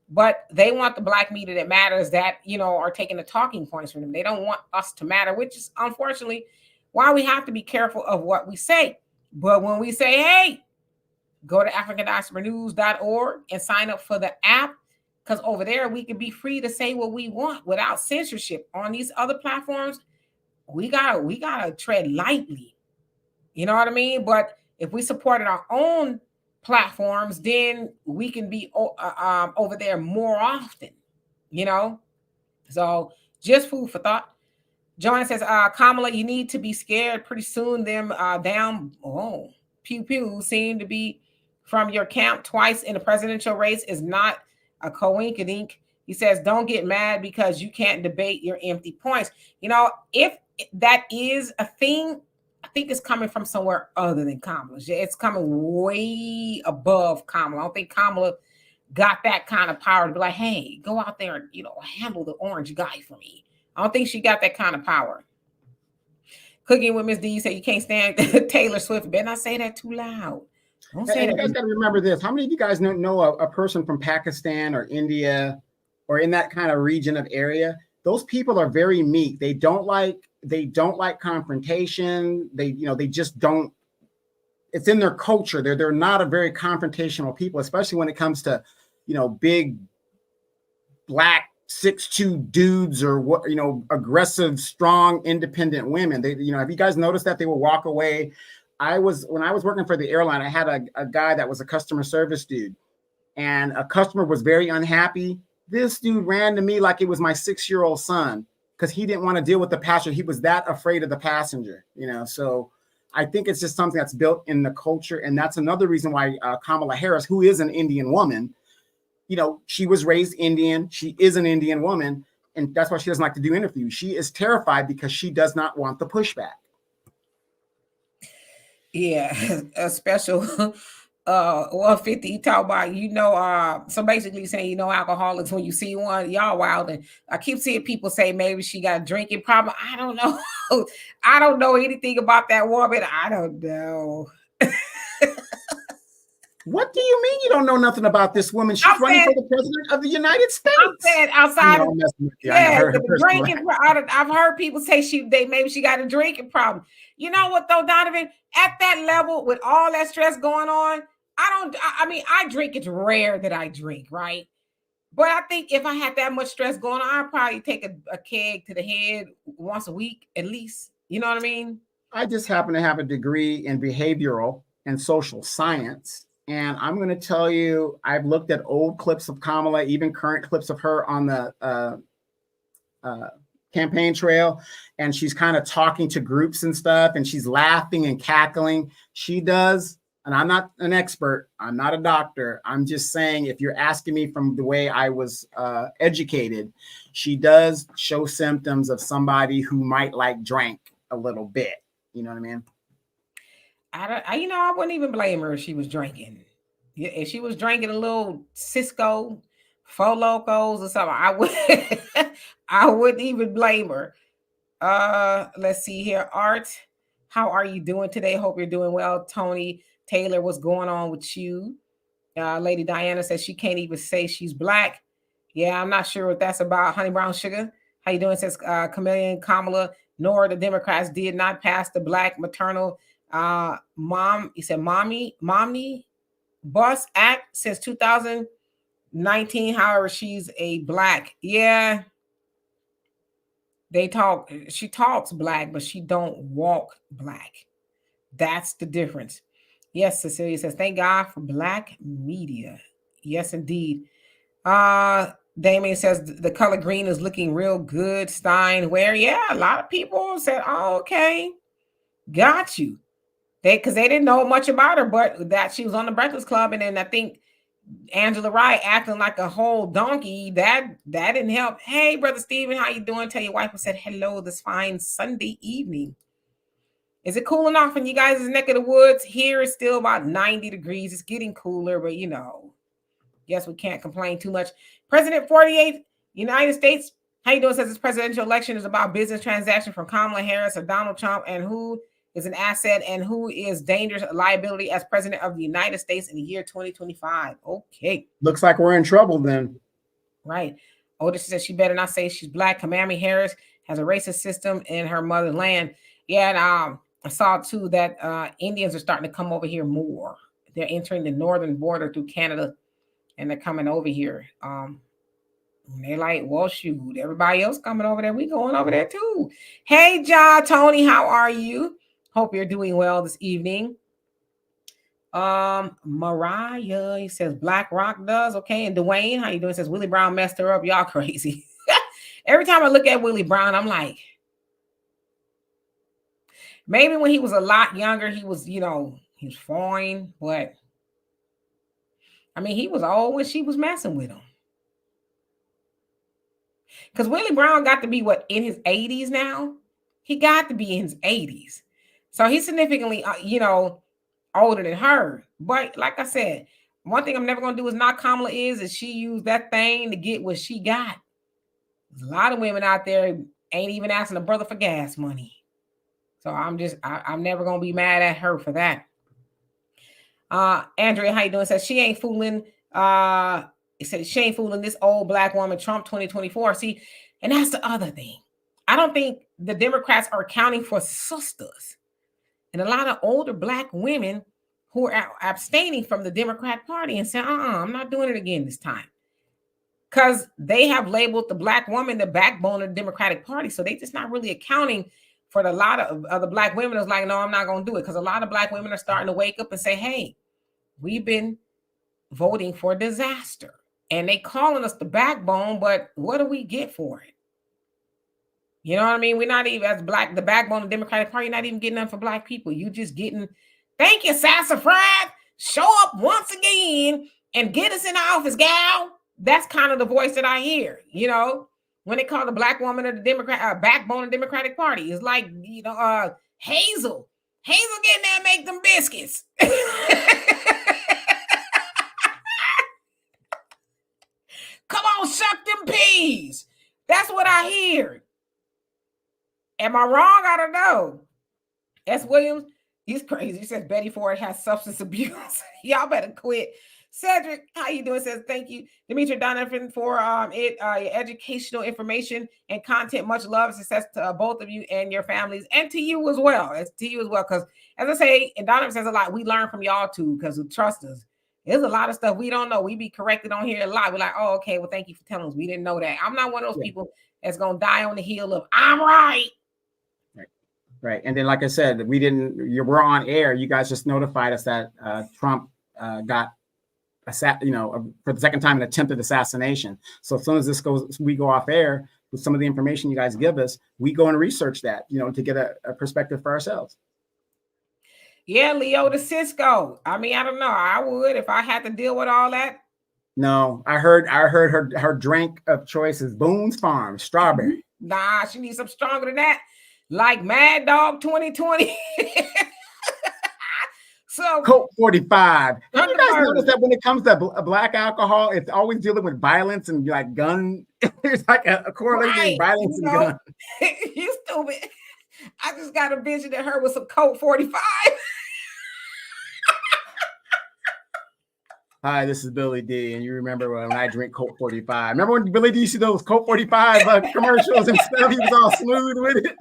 But they want the Black media that matters that, are taking the talking points from them. They don't want us to matter, which is unfortunately why we have to be careful of what we say. But when we say, hey, go to africandiasporanews.org and sign up for the app, because over there we can be free to say what we want without censorship. On these other platforms, we gotta tread lightly. You know what I mean? But if we supported our own platforms, then we can be over there more often. So just food for thought. Joanna says, Kamala, you need to be scared. Pretty soon them down pew pew seem to be from your camp twice in the presidential race is not a coinkydink. He says, don't get mad because you can't debate your empty points. If that is a thing, I think it's coming from somewhere other than Kamala. It's coming way above Kamala. I don't think Kamala got that kind of power to be like, hey, go out there and, handle the orange guy for me. I don't think she got that kind of power. Cooking with Miss D said you can't stand Taylor Swift. Better not say that too loud. Don't say that. You guys got to remember this. How many of you guys know a person from Pakistan or India or in that kind of region of area? Those people are very meek. They don't like confrontation. They just don't. it's in their culture. They're not a very confrontational people, especially when it comes to, big black 6'2" dudes or what, aggressive, strong, independent women. They, have you guys noticed that they will walk away? When I was working for the airline, I had a guy that was a customer service dude, and a customer was very unhappy. This dude ran to me like it was my 6-year-old son because he didn't want to deal with the passenger. He was that afraid of the passenger, So I think it's just something that's built in the culture. And that's another reason why Kamala Harris, who is an Indian woman, she was raised Indian. She is an Indian woman. And that's why she doesn't like to do interviews. She is terrified because she does not want the pushback. Yeah, a special 150 you talk about, so basically saying, alcoholics when you see one, y'all wild. And I keep seeing people say maybe she got a drinking problem. I don't know. I don't know anything about that woman. I don't know. What do you mean you don't know nothing about this woman? She's running for the president of the United States. I'm saying outside of the drinking. I've heard people say maybe she got a drinking problem. You know what though, Donovan? At that level, with all that stress going on, I drink. It's rare that I drink, right? But I think if I had that much stress going on, I'd probably take a keg to the head once a week at least. You know what I mean? I just happen to have a degree in behavioral and social science. And I'm going to tell you, I've looked at old clips of Kamala, even current clips of her on the campaign trail, and she's kind of talking to groups and stuff, and she's laughing and cackling. She does, and I'm not an expert, I'm not a doctor. I'm just saying, if you're asking me from the way I was educated, she does show symptoms of somebody who might drink a little bit. You know what I mean? I wouldn't even blame her if she was drinking. If she was drinking a little Cisco, Four Locos or something, I wouldn't even blame her. Let's see here. Art, how are you doing today? Hope you're doing well. Tony Taylor, what's going on with you? Lady Diana says she can't even say she's black. Yeah, I'm not sure what that's about. Honey Brown Sugar, how you doing? Says Chameleon Kamala, nor the Democrats did not pass the black maternal mommy bus act since 2019. However, she's a black. Yeah. She talks black, but she don't walk black. That's the difference. Yes, Cecilia says, thank God for black media. Yes, indeed. Damien says the color green is looking real good. Stein, where? Yeah, a lot of people said, oh, okay, got you. Because they didn't know much about her, but that she was on the Breakfast Club, and then I think Angela Wright acting like a whole donkey, that didn't help. Hey, Brother Steven, how you doing? Tell your wife I said hello this fine Sunday evening. Is it cooling off in you guys' neck of the woods? Here it's still about 90 degrees. It's getting cooler, but guess we can't complain too much. President 48, United States, how you doing? Says this presidential election is about business transaction from Kamala Harris or Donald Trump, and who is an asset and who is dangerous liability as president of the United States in the year 2025. Okay. Looks like we're in trouble then. Right. Otis says she better not say she's black. Kamala Harris has a racist system in her motherland. Yeah, and I saw too that Indians are starting to come over here more. They're entering the northern border through Canada, and they're coming over here. They're like, well, shoot, everybody else coming over there. We going over there too. Hey, Tony, how are you? Hope you're doing well this evening. Mariah, he says Black Rock does. Okay. And Dwayne, how you doing? He says Willie Brown messed her up. Y'all crazy. Every time I look at Willie Brown, I'm like, maybe when he was a lot younger, he was, he was fine, but I mean, he was old when she was messing with him. Because Willie Brown got to be in his 80s now? He got to be in his 80s. So he's significantly, older than her. But like I said, one thing I'm never going to do is not Kamala is she used that thing to get what she got. There's a lot of women out there ain't even asking a brother for gas money. So I'm never going to be mad at her for that. Andrea, how you doing? Says she ain't fooling. It said she ain't fooling this old black woman, Trump 2024. See, and that's the other thing. I don't think the Democrats are accounting for sisters. And a lot of older black women who are abstaining from the Democrat Party and saying, I'm not doing it again this time. Because they have labeled the Black woman the backbone of the Democratic Party. So they just not really accounting for the lot of the Black women who's like, no, I'm not going to do it. Because a lot of Black women are starting to wake up and say, hey, we've been voting for disaster. And they calling us the backbone, but what do we get for it? You know what I mean? We're not even as Black, the backbone of the Democratic Party, not even getting nothing for Black people. You just getting, thank you, Sassafras. Show up once again and get us in the office, gal. That's kind of the voice that I hear, you know, when they call the Black woman of the Democrat backbone of the Democratic Party. It's like, you know, Hazel getting there and make them biscuits. Come on, shuck them peas. That's what I hear. Am I wrong? I don't know. S. Williams, he's crazy. He says Betty Ford has substance abuse. Y'all better quit. Cedric, how you doing? Says thank you, Dimitri Donovan, for educational information and content. Much love and success to both of you and your families, and to you as well. It's to you as well, because as I say, and Donovan says a lot. We learn from y'all too, because you trust us. There's a lot of stuff we don't know. We be corrected on here a lot. We're like, oh, okay, well, thank you for telling us. We didn't know that. I'm not one of those people that's gonna die on the heel of I'm right. Right. And then, like I said, we're on air. You guys just notified us that Trump got for the second time, an attempted assassination. So as soon as we go off air with some of the information you guys give us, we go and research that, to get a perspective for ourselves. Yeah, Leo the Cisco. I mean, I don't know. I would if I had to deal with all that. No, I heard her drink of choice is Boone's Farm strawberry. Nah, she needs something stronger than that, like Mad Dog 2020. So Coke 45. You guys notice that when it comes to Black alcohol, it's always dealing with violence and like gun. There's like a correlation between violence and gun. You stupid. I just got a vision of her with some Coke 45. Hi, this is Billy D, and you remember when I drink Coke 45. Remember when Billy D used to do those Coke 45 commercials and stuff? He was all smooth with it.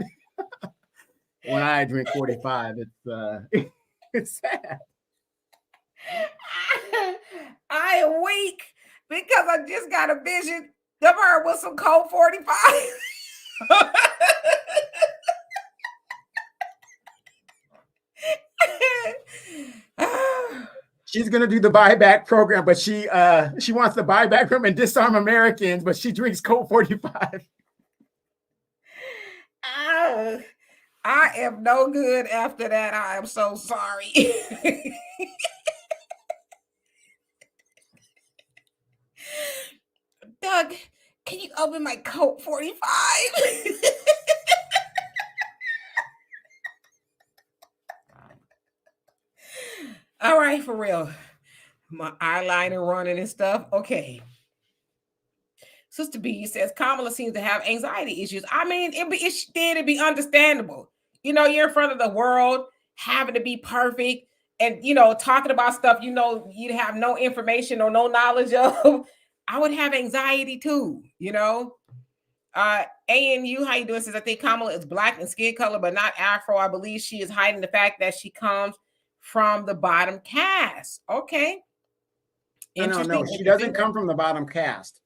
When I drink 45, it's sad. I am weak because I just got a vision of her with some Coke 45. She's gonna do the buyback program, but she wants the buyback from and disarm Americans, but she drinks Coke 45. I am no good after that. I am so sorry. Doug, can you open my Coke 45? All right, for real. My eyeliner running and stuff. Okay. Sister B says Kamala seems to have anxiety issues. I mean, it'd be understandable. You're in front of the world, having to be perfect, and talking about stuff you'd have no information or no knowledge of. I would have anxiety too. ANU, how you doing? Says I think Kamala is Black in skin color, but not Afro. I believe she is hiding the fact that she comes from the bottom caste. Okay. No, she doesn't come from the bottom caste.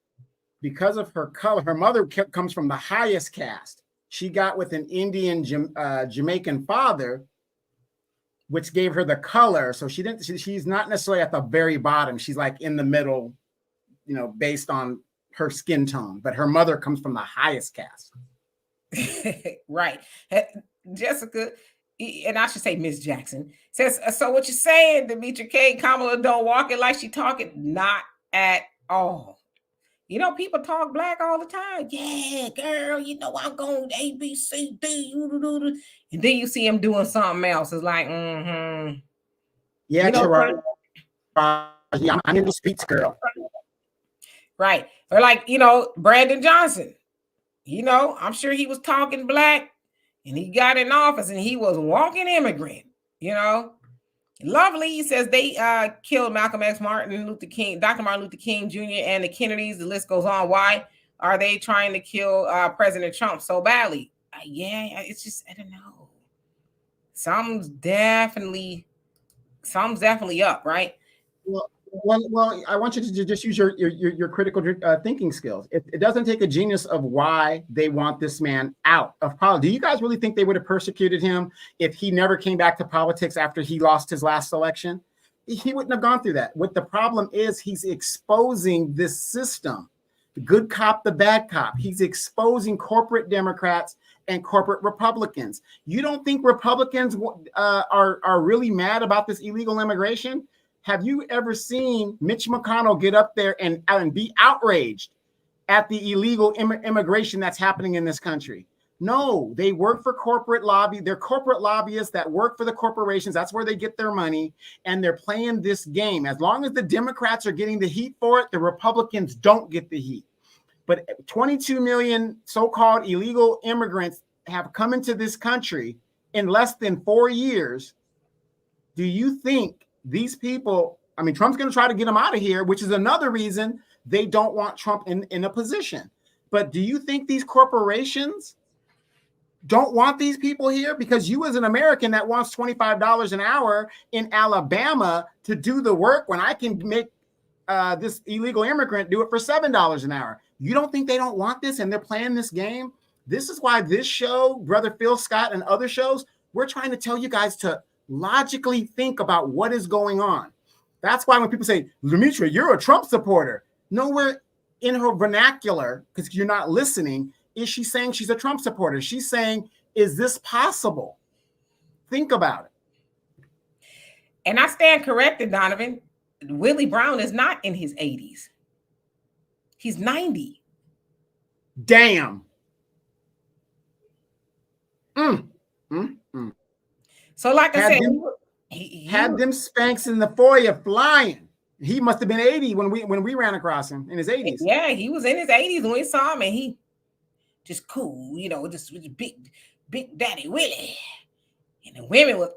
Because of her color, her mother comes from the highest caste. She got with an Indian Jamaican father, which gave her the color. So she's not necessarily at the very bottom. She's like in the middle, based on her skin tone. But her mother comes from the highest caste. Right. Jessica, and I should say Miss Jackson, says, so what you're saying, Demetri K, Kamala don't walk it like she talking? Not at all. People talk Black all the time. Yeah, girl, I'm going A, B, C, D. And then you see him doing something else. It's like, Yeah, you're right. I'm in the speech, girl. Right. Or like, Brandon Johnson. I'm sure he was talking Black and he got in office and he was walking immigrant, Lovely, he says they killed Malcolm X, Martin Luther King, Dr. Martin Luther King Jr. and the Kennedys. The list goes on. Why are they trying to kill President Trump so badly? Yeah, it's just, I don't know. Something's definitely Something's definitely up, right? Well, I want you to just use your critical thinking skills. It doesn't take a genius of why they want this man out of politics. Do you guys really think they would have persecuted him if he never came back to politics after he lost his last election? He wouldn't have gone through that. What the problem is, he's exposing this system, the good cop, the bad cop. He's exposing corporate Democrats and corporate Republicans. You don't think Republicans are really mad about this illegal immigration? Have you ever seen Mitch McConnell get up there and be outraged at the illegal immigration that's happening in this country? No, they work for corporate lobby. They're corporate lobbyists that work for the corporations. That's where they get their money. And they're playing this game. As long as the Democrats are getting the heat for it, the Republicans don't get the heat. But 22 million so-called illegal immigrants have come into this country in less than 4 years. Do you think these people, I mean, Trump's going to try to get them out of here, which is another reason they don't want Trump in a position. But do you think these corporations don't want these people here? Because you as an American that wants $25 an hour in Alabama to do the work when I can make this illegal immigrant do it for $7 an hour. You don't think they don't want this and they're playing this game? This is why this show, Brother Phil Scott and other shows, we're trying to tell you guys to logically think about what is going on. That's why when people say, Demetria, you're a Trump supporter. Nowhere in her vernacular, because you're not listening, is she saying she's a Trump supporter. She's saying, is this possible? Think about it. And I stand corrected, Donovan. Willie Brown is not in his 80s. He's 90. Damn. So like I said, he had them Spanx in the foyer flying. He must have been 80 when we ran across him in his 80s. Yeah, he was in his 80s when we saw him, and he just cool, you know, just big daddy Willie. And the women was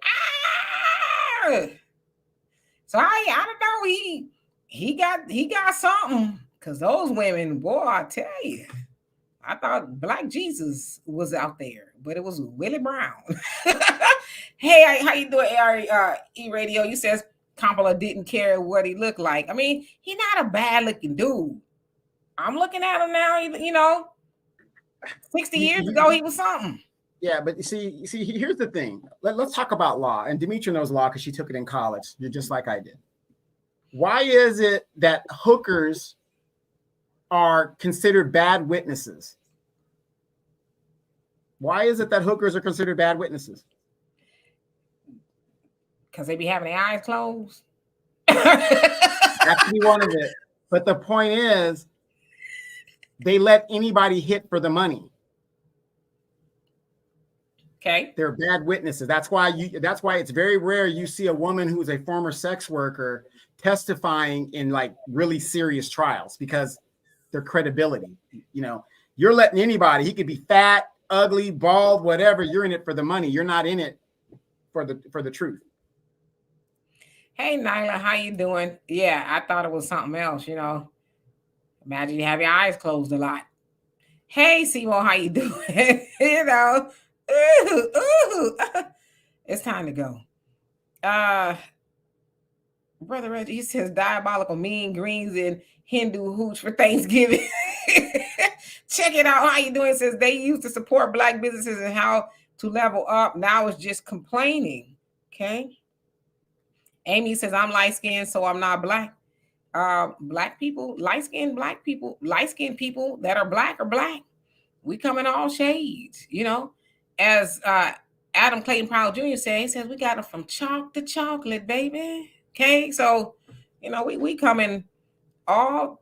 So I don't know, he got something, because those women, boy, I tell you, I thought Black Jesus was out there, but it was Willie Brown. Hey, how you doing, E-Radio? You says Kamala didn't care what he looked like. I mean, he's not a bad-looking dude. I'm looking at him now, you know, 60 years ago, he was something. Yeah, but you see, here's the thing. Let's talk about law. And Demetria knows law because she took it in college. You're just like I did. Why is it that hookers are considered bad witnesses? Why is it that hookers are considered bad witnesses? Because they be having their eyes closed. That could be one of it. But the point is, they let anybody hit for the money. Okay. They're bad witnesses. That's why it's very rare you see a woman who's a former sex worker testifying in like really serious trials, because their credibility. You know, you're letting anybody, he could be fat, ugly, bald, whatever, you're in it for the money. You're not in it for the truth. Hey, Nyla, how you doing? Yeah, I thought it was something else, you know. Imagine you have your eyes closed a lot. Hey, Simo, how you doing? You know, it's time to go. Brother Reggie, he says diabolical mean greens and Hindu hooch for Thanksgiving. Check it out. How you doing? It says they used to support Black businesses and how to level up. Now it's just complaining. Okay. Amy says, I'm light-skinned, so I'm not Black. Black people, light-skinned Black people, light-skinned people that are Black are Black. We come in all shades, you know. As Adam Clayton Powell Jr. said, he says, we got it from chalk to chocolate, baby. Okay, so, you know, we come in all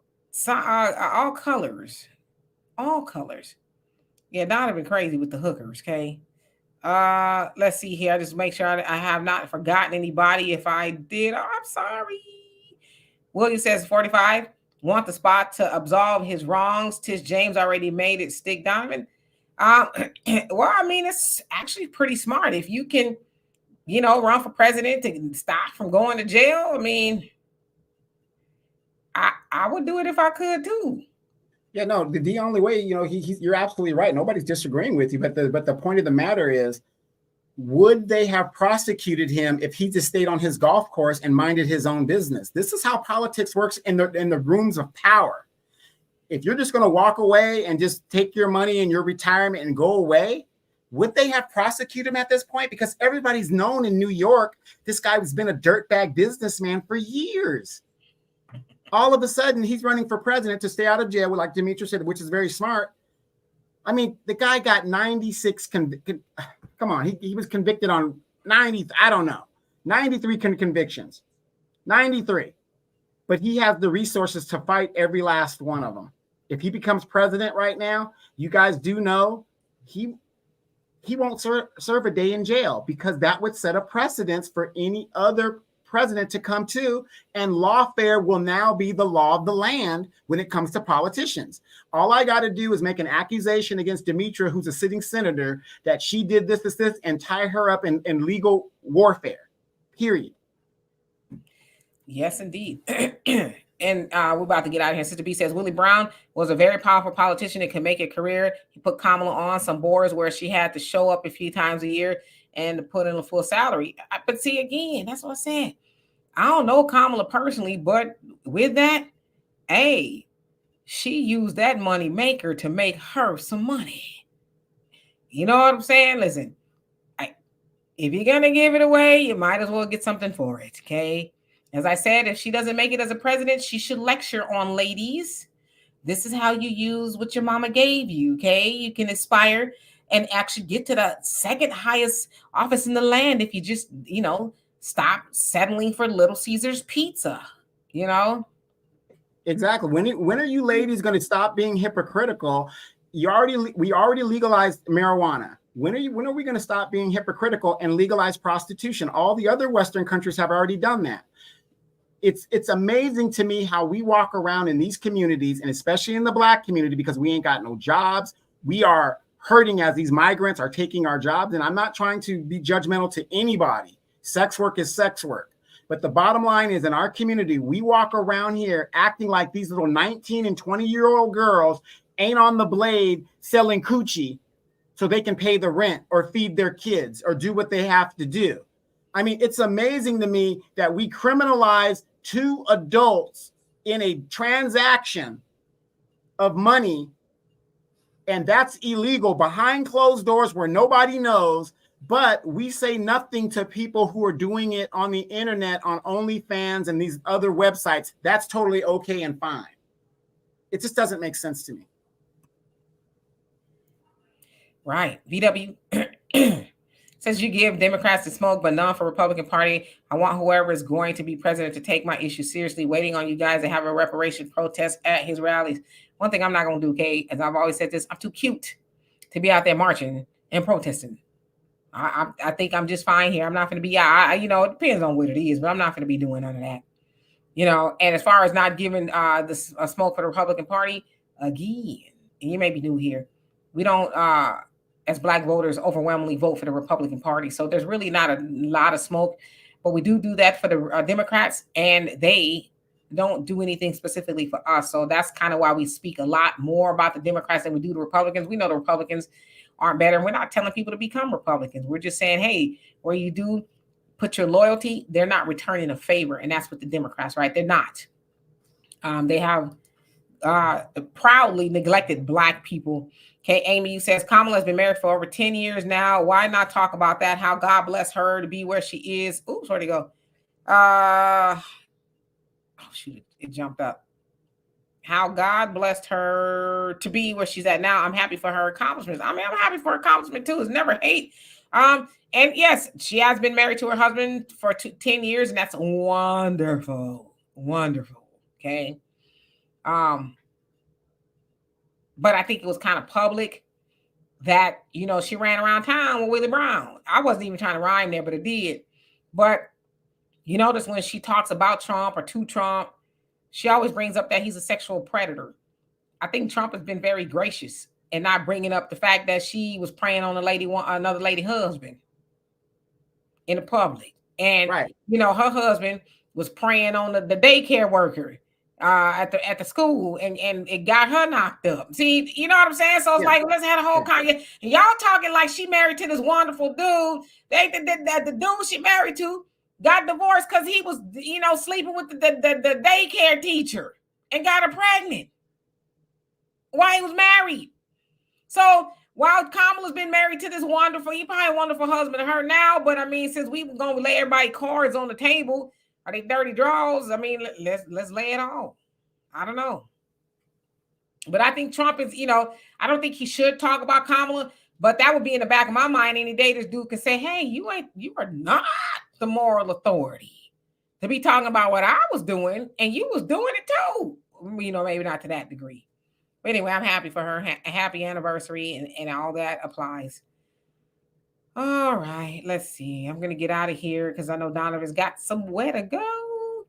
colors. All colors. Yeah, Donovan crazy with the hookers, okay? Let's see here. I just make sure I have not forgotten anybody. If I did, I'm sorry. William says 45. Want the spot to absolve his wrongs. Tish James already made it stick, Donovan. Well, I mean, it's actually pretty smart. If you can, you know, run for president to stop from going to jail, I mean, I would do it if I could too. Yeah, no, the only way, you know, you're absolutely right. Nobody's disagreeing with you, but the point of the matter is, would they have prosecuted him if he just stayed on his golf course and minded his own business? This is how politics works in the rooms of power. If you're just going to walk away and just take your money and your retirement and go away, would they have prosecuted him at this point? Because everybody's known in New York, this guy has been a dirtbag businessman for years. All of a sudden, he's running for president to stay out of jail, like Demetria said, which is very smart. I mean, the guy got 96. Come on, he was convicted on 90. I don't know, 93 convictions, 93. But he has the resources to fight every last one of them. If he becomes president right now, you guys do know he won't serve a day in jail, because that would set a precedence for any other president to come to, and lawfare will now be the law of the land when it comes to politicians. All I got to do is make an accusation against Demetria, who's a sitting senator, that she did this, and tie her up in legal warfare, period. Yes, indeed. And we're about to get out of here. Sister B says, Willie Brown was a very powerful politician that could make a career. He put Kamala on some boards where she had to show up a few times a year and to put in a full salary. But see, again, that's what I said. I don't know Kamala personally, but with that, hey, she used that money maker to make her some money. You know what I'm saying? Listen, if you're going to give it away, you might as well get something for it, okay? As I said, if she doesn't make it as a president, she should lecture on, ladies. This is how you use what your mama gave you, okay? You can aspire and actually get to the second highest office in the land if you just, stop settling for Little Caesar's pizza, Exactly. When are you ladies going to stop being hypocritical? We already legalized marijuana. When are we going to stop being hypocritical and legalize prostitution? All the other Western countries have already done that. It's amazing to me how we walk around in these communities, and especially in the Black community, because we ain't got no jobs. We are hurting as these migrants are taking our jobs. And I'm not trying to be judgmental to anybody. Sex work is sex work. But the bottom line is, in our community, we walk around here acting like these little 19 and 20-year-old girls ain't on the blade selling coochie so they can pay the rent or feed their kids or do what they have to do. I mean, it's amazing to me that we criminalize two adults in a transaction of money, and that's illegal behind closed doors where nobody knows, but we say nothing to people who are doing it on the internet, on OnlyFans and these other websites. That's totally okay and fine. It just doesn't make sense to me. Right. VW says, you give Democrats the smoke, but none for Republican Party. I want whoever is going to be president to take my issue seriously. Waiting on you guys to have a reparation protest at his rallies. One thing I'm not going to do, Kate, as I've always said this, I'm too cute to be out there marching and protesting. I think I'm just fine here. I'm not going to be, it depends on what it is, but I'm not going to be doing none of that. And as far as not giving the smoke for the Republican Party, again, and you may be new here, we don't, as Black voters, overwhelmingly vote for the Republican Party. So there's really not a lot of smoke, but we do that for the Democrats, and they don't do anything specifically for us. So that's kind of why we speak a lot more about the Democrats than we do the Republicans. We know the Republicans aren't better. And we're not telling people to become Republicans. We're just saying, hey, where you do put your loyalty, they're not returning a favor. And that's what the Democrats, right? They're not. They have proudly neglected Black people. Okay, Amy says, Kamala has been married for over 10 years now. Why not talk about that? How God bless her to be where she is. Oops, where'd it go? Oh, shoot, it jumped up. How God blessed her to be where she's at now. I'm happy for her accomplishments. I mean, I'm happy for her accomplishment too. It's never hate. And yes, she has been married to her husband for 10 years, and that's wonderful. Wonderful. Okay. But I think it was kind of public that, she ran around town with Willie Brown. I wasn't even trying to rhyme there, but it did. But you notice when she talks about Trump or to Trump, she always brings up that he's a sexual predator. I think Trump has been very gracious and not bringing up the fact that she was preying on another lady husband in the public. And, right. Her husband was preying on the daycare worker at the school, and it got her knocked up. See, you know what I'm saying? So it's like, let's have a whole and y'all talking like she married to this wonderful dude. The dude she married to got divorced because he was, sleeping with the daycare teacher and got her pregnant while he was married. So while Kamala's been married to this wonderful, he probably a wonderful husband to her now, but I mean, since we were gonna lay everybody cards on the table, are they dirty draws? I mean, let's lay it on. I don't know. But I think Trump is, I don't think he should talk about Kamala, but that would be in the back of my mind any day. This dude could say, hey, you are not the moral authority to be talking about what I was doing, and you was doing it too. Maybe not to that degree. But anyway, I'm happy for her. Happy anniversary, and all that applies. All right, let's see. I'm going to get out of here because I know Donovan's got somewhere to go.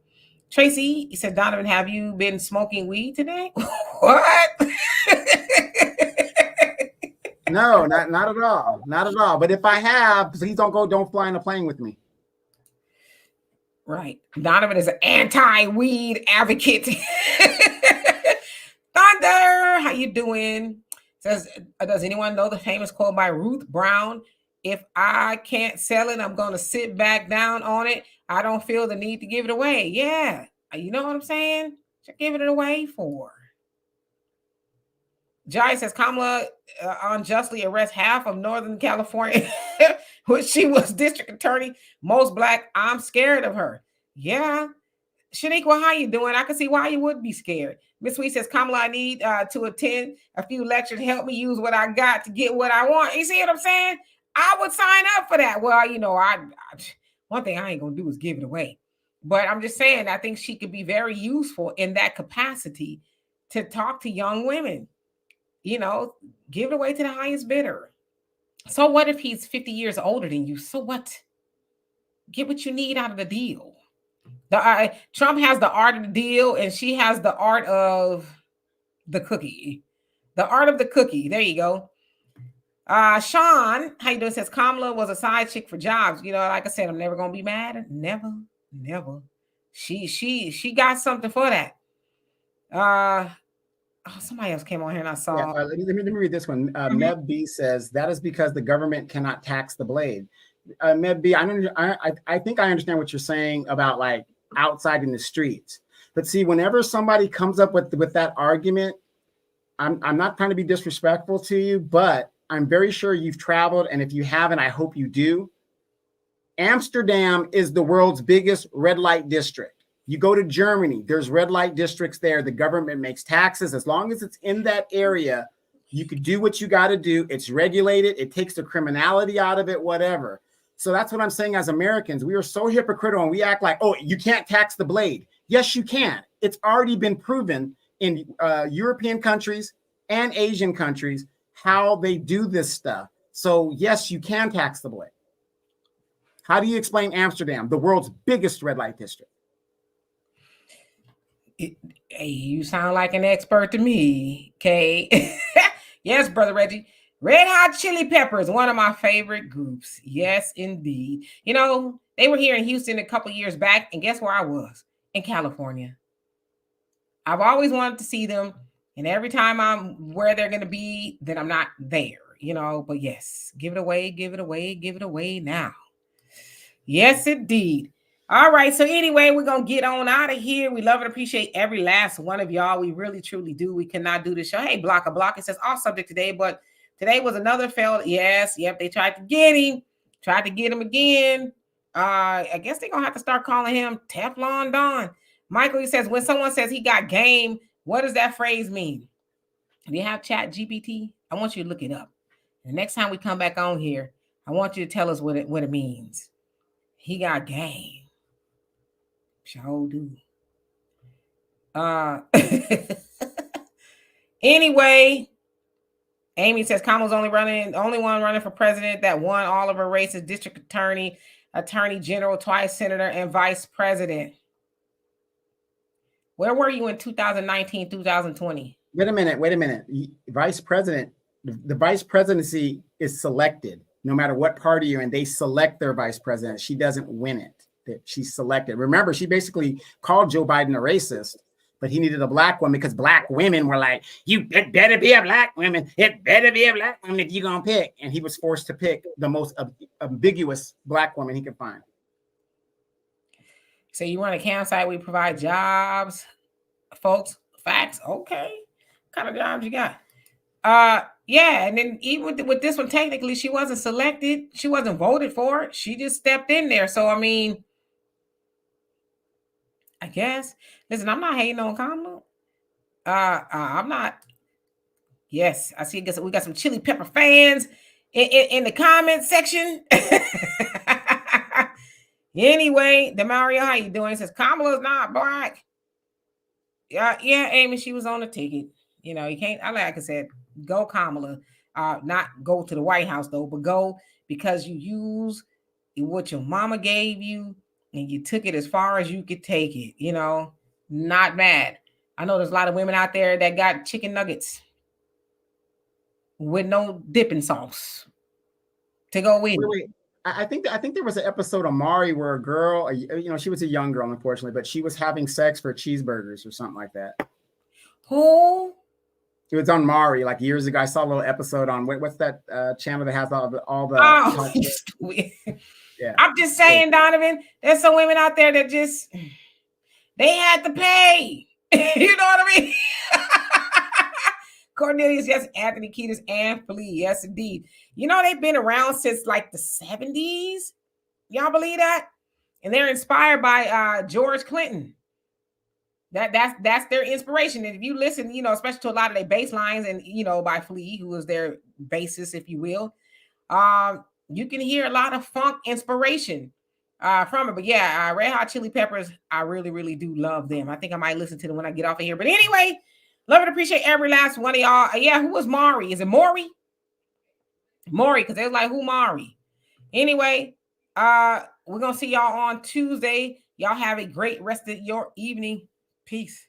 Tracy, he said, Donovan, have you been smoking weed today? What? No, not at all. Not at all. But if I have, please don't fly in a plane with me. Right. Donovan is an anti-weed advocate. Thunder, how you doing? Says, does anyone know the famous quote by Ruth Brown? If I can't sell it, I'm going to sit back down on it. I don't feel the need to give it away. Yeah. You know what I'm saying? Just give it away for. Jai says, Kamala unjustly arrests half of Northern California, which she was district attorney, most black. I'm scared of her. Yeah. Shaniqua, how you doing? I can see why you would be scared. Miss Sweet says, Kamala, I need to attend a few lectures. Help me use what I got to get what I want. You see what I'm saying? I would sign up for that. Well, one thing I ain't going to do is give it away. But I'm just saying, I think she could be very useful in that capacity to talk to young women. Give it away to the highest bidder. So what if he's 50 years older than you? So what? Get what you need out of the deal. Trump has the art of the deal, and she has the art of the cookie. The art of the cookie. There you go. Sean, how you doing? Says Kamala was a side chick for jobs. Like I said, I'm never gonna be mad. Never. She got something for that. Somebody else came on here and I saw. Yeah, let me read this one. Meb B says that is because the government cannot tax the blade. Meb B, I think I understand what you're saying about like outside in the streets. But see, whenever somebody comes up with that argument, I'm not trying to be disrespectful to you, but I'm very sure you've traveled, and if you haven't, I hope you do. Amsterdam is the world's biggest red light district. You go to Germany, there's red light districts there. The government makes taxes. As long as it's in that area, you could do what you got to do. It's regulated. It takes the criminality out of it, whatever. So that's what I'm saying. As Americans, we are so hypocritical, and we act like, oh, you can't tax the blade. Yes, you can. It's already been proven in European countries and Asian countries how they do this stuff. So yes, you can tax the blade. How do you explain Amsterdam, the world's biggest red light district? Hey, you sound like an expert to me, Kay. Yes, Brother Reggie. Red Hot Chili Peppers, one of my favorite groups. Yes, indeed. They were here in Houston a couple years back, and guess where I was? In California. I've always wanted to see them, and every time I'm where they're going to be, then I'm not there, But yes, give it away now. Yes, indeed. All right. So anyway, we're going to get on out of here. We love and appreciate every last one of y'all. We really, truly do. We cannot do this show. Hey, Block. It says off subject today, but today was another failed. Yes. Yep. They tried to get him. Tried to get him again. I guess they're going to have to start calling him Teflon Don. Michael, he says, when someone says he got game, what does that phrase mean? Do you have Chat GPT? I want you to look it up. The next time we come back on here, I want you to tell us what it means. He got game. Sure do. Anyway, Amy says Kamala's only one running for president that won all of her races: district attorney, attorney general, twice senator, and vice president. Where were you in 2019, 2020? Wait a minute. Vice president, the vice presidency is selected no matter what party you're in. They select their vice president. She doesn't win it. She's selected. Remember, she basically called Joe Biden a racist, but he needed a black woman because black women were like, it better be a black woman. It better be a black woman if you're going to pick. And he was forced to pick the most ambiguous black woman he could find. So you want a campsite? We provide jobs, folks. Facts. Okay. What kind of jobs you got? Yeah. And then even with this one, technically, she wasn't selected. She wasn't voted for. She just stepped in there. So, I mean, I guess. Listen, I'm not hating on Kamala. I'm not. Yes, I see. We got some chili pepper fans in the comment section. Anyway, Demario, how you doing? He says Kamala's not black. Yeah, Amy, she was on the ticket. You know, you can't. Like I said, go Kamala. Not go to the White House though, but go because you use what your mama gave you and you took it as far as you could take it. You know, not mad. I know there's a lot of women out there that got chicken nuggets with no dipping sauce to go with. Wait. I think there was an episode of Maury where a girl, you know, she was a young girl, unfortunately, but she was having sex for cheeseburgers or something like that. Who? It was on Maury like years ago. I saw a little episode on what's that channel that has all the. Oh, yeah. I'm just saying, Donovan. There's some women out there that just they had to pay. You know what I mean? Cornelius, yes, Anthony Kiedis and Flea, yes, indeed. You know, they've been around since like the 70s. Y'all believe that? And they're inspired by George Clinton. That's their inspiration. And if you listen, you know, especially to a lot of their bass lines and, you know, by Flea, who was their bassist, if you will, you can hear a lot of funk inspiration from it. But yeah, Red Hot Chili Peppers, I really, really do love them. I think I might listen to them when I get off of here. But anyway, love and appreciate every last one of y'all. Yeah, who was Maury? Is it Maury? Maury, because they're like, who Maury? Anyway, we're going to see y'all on Tuesday. Y'all have a great rest of your evening. Peace.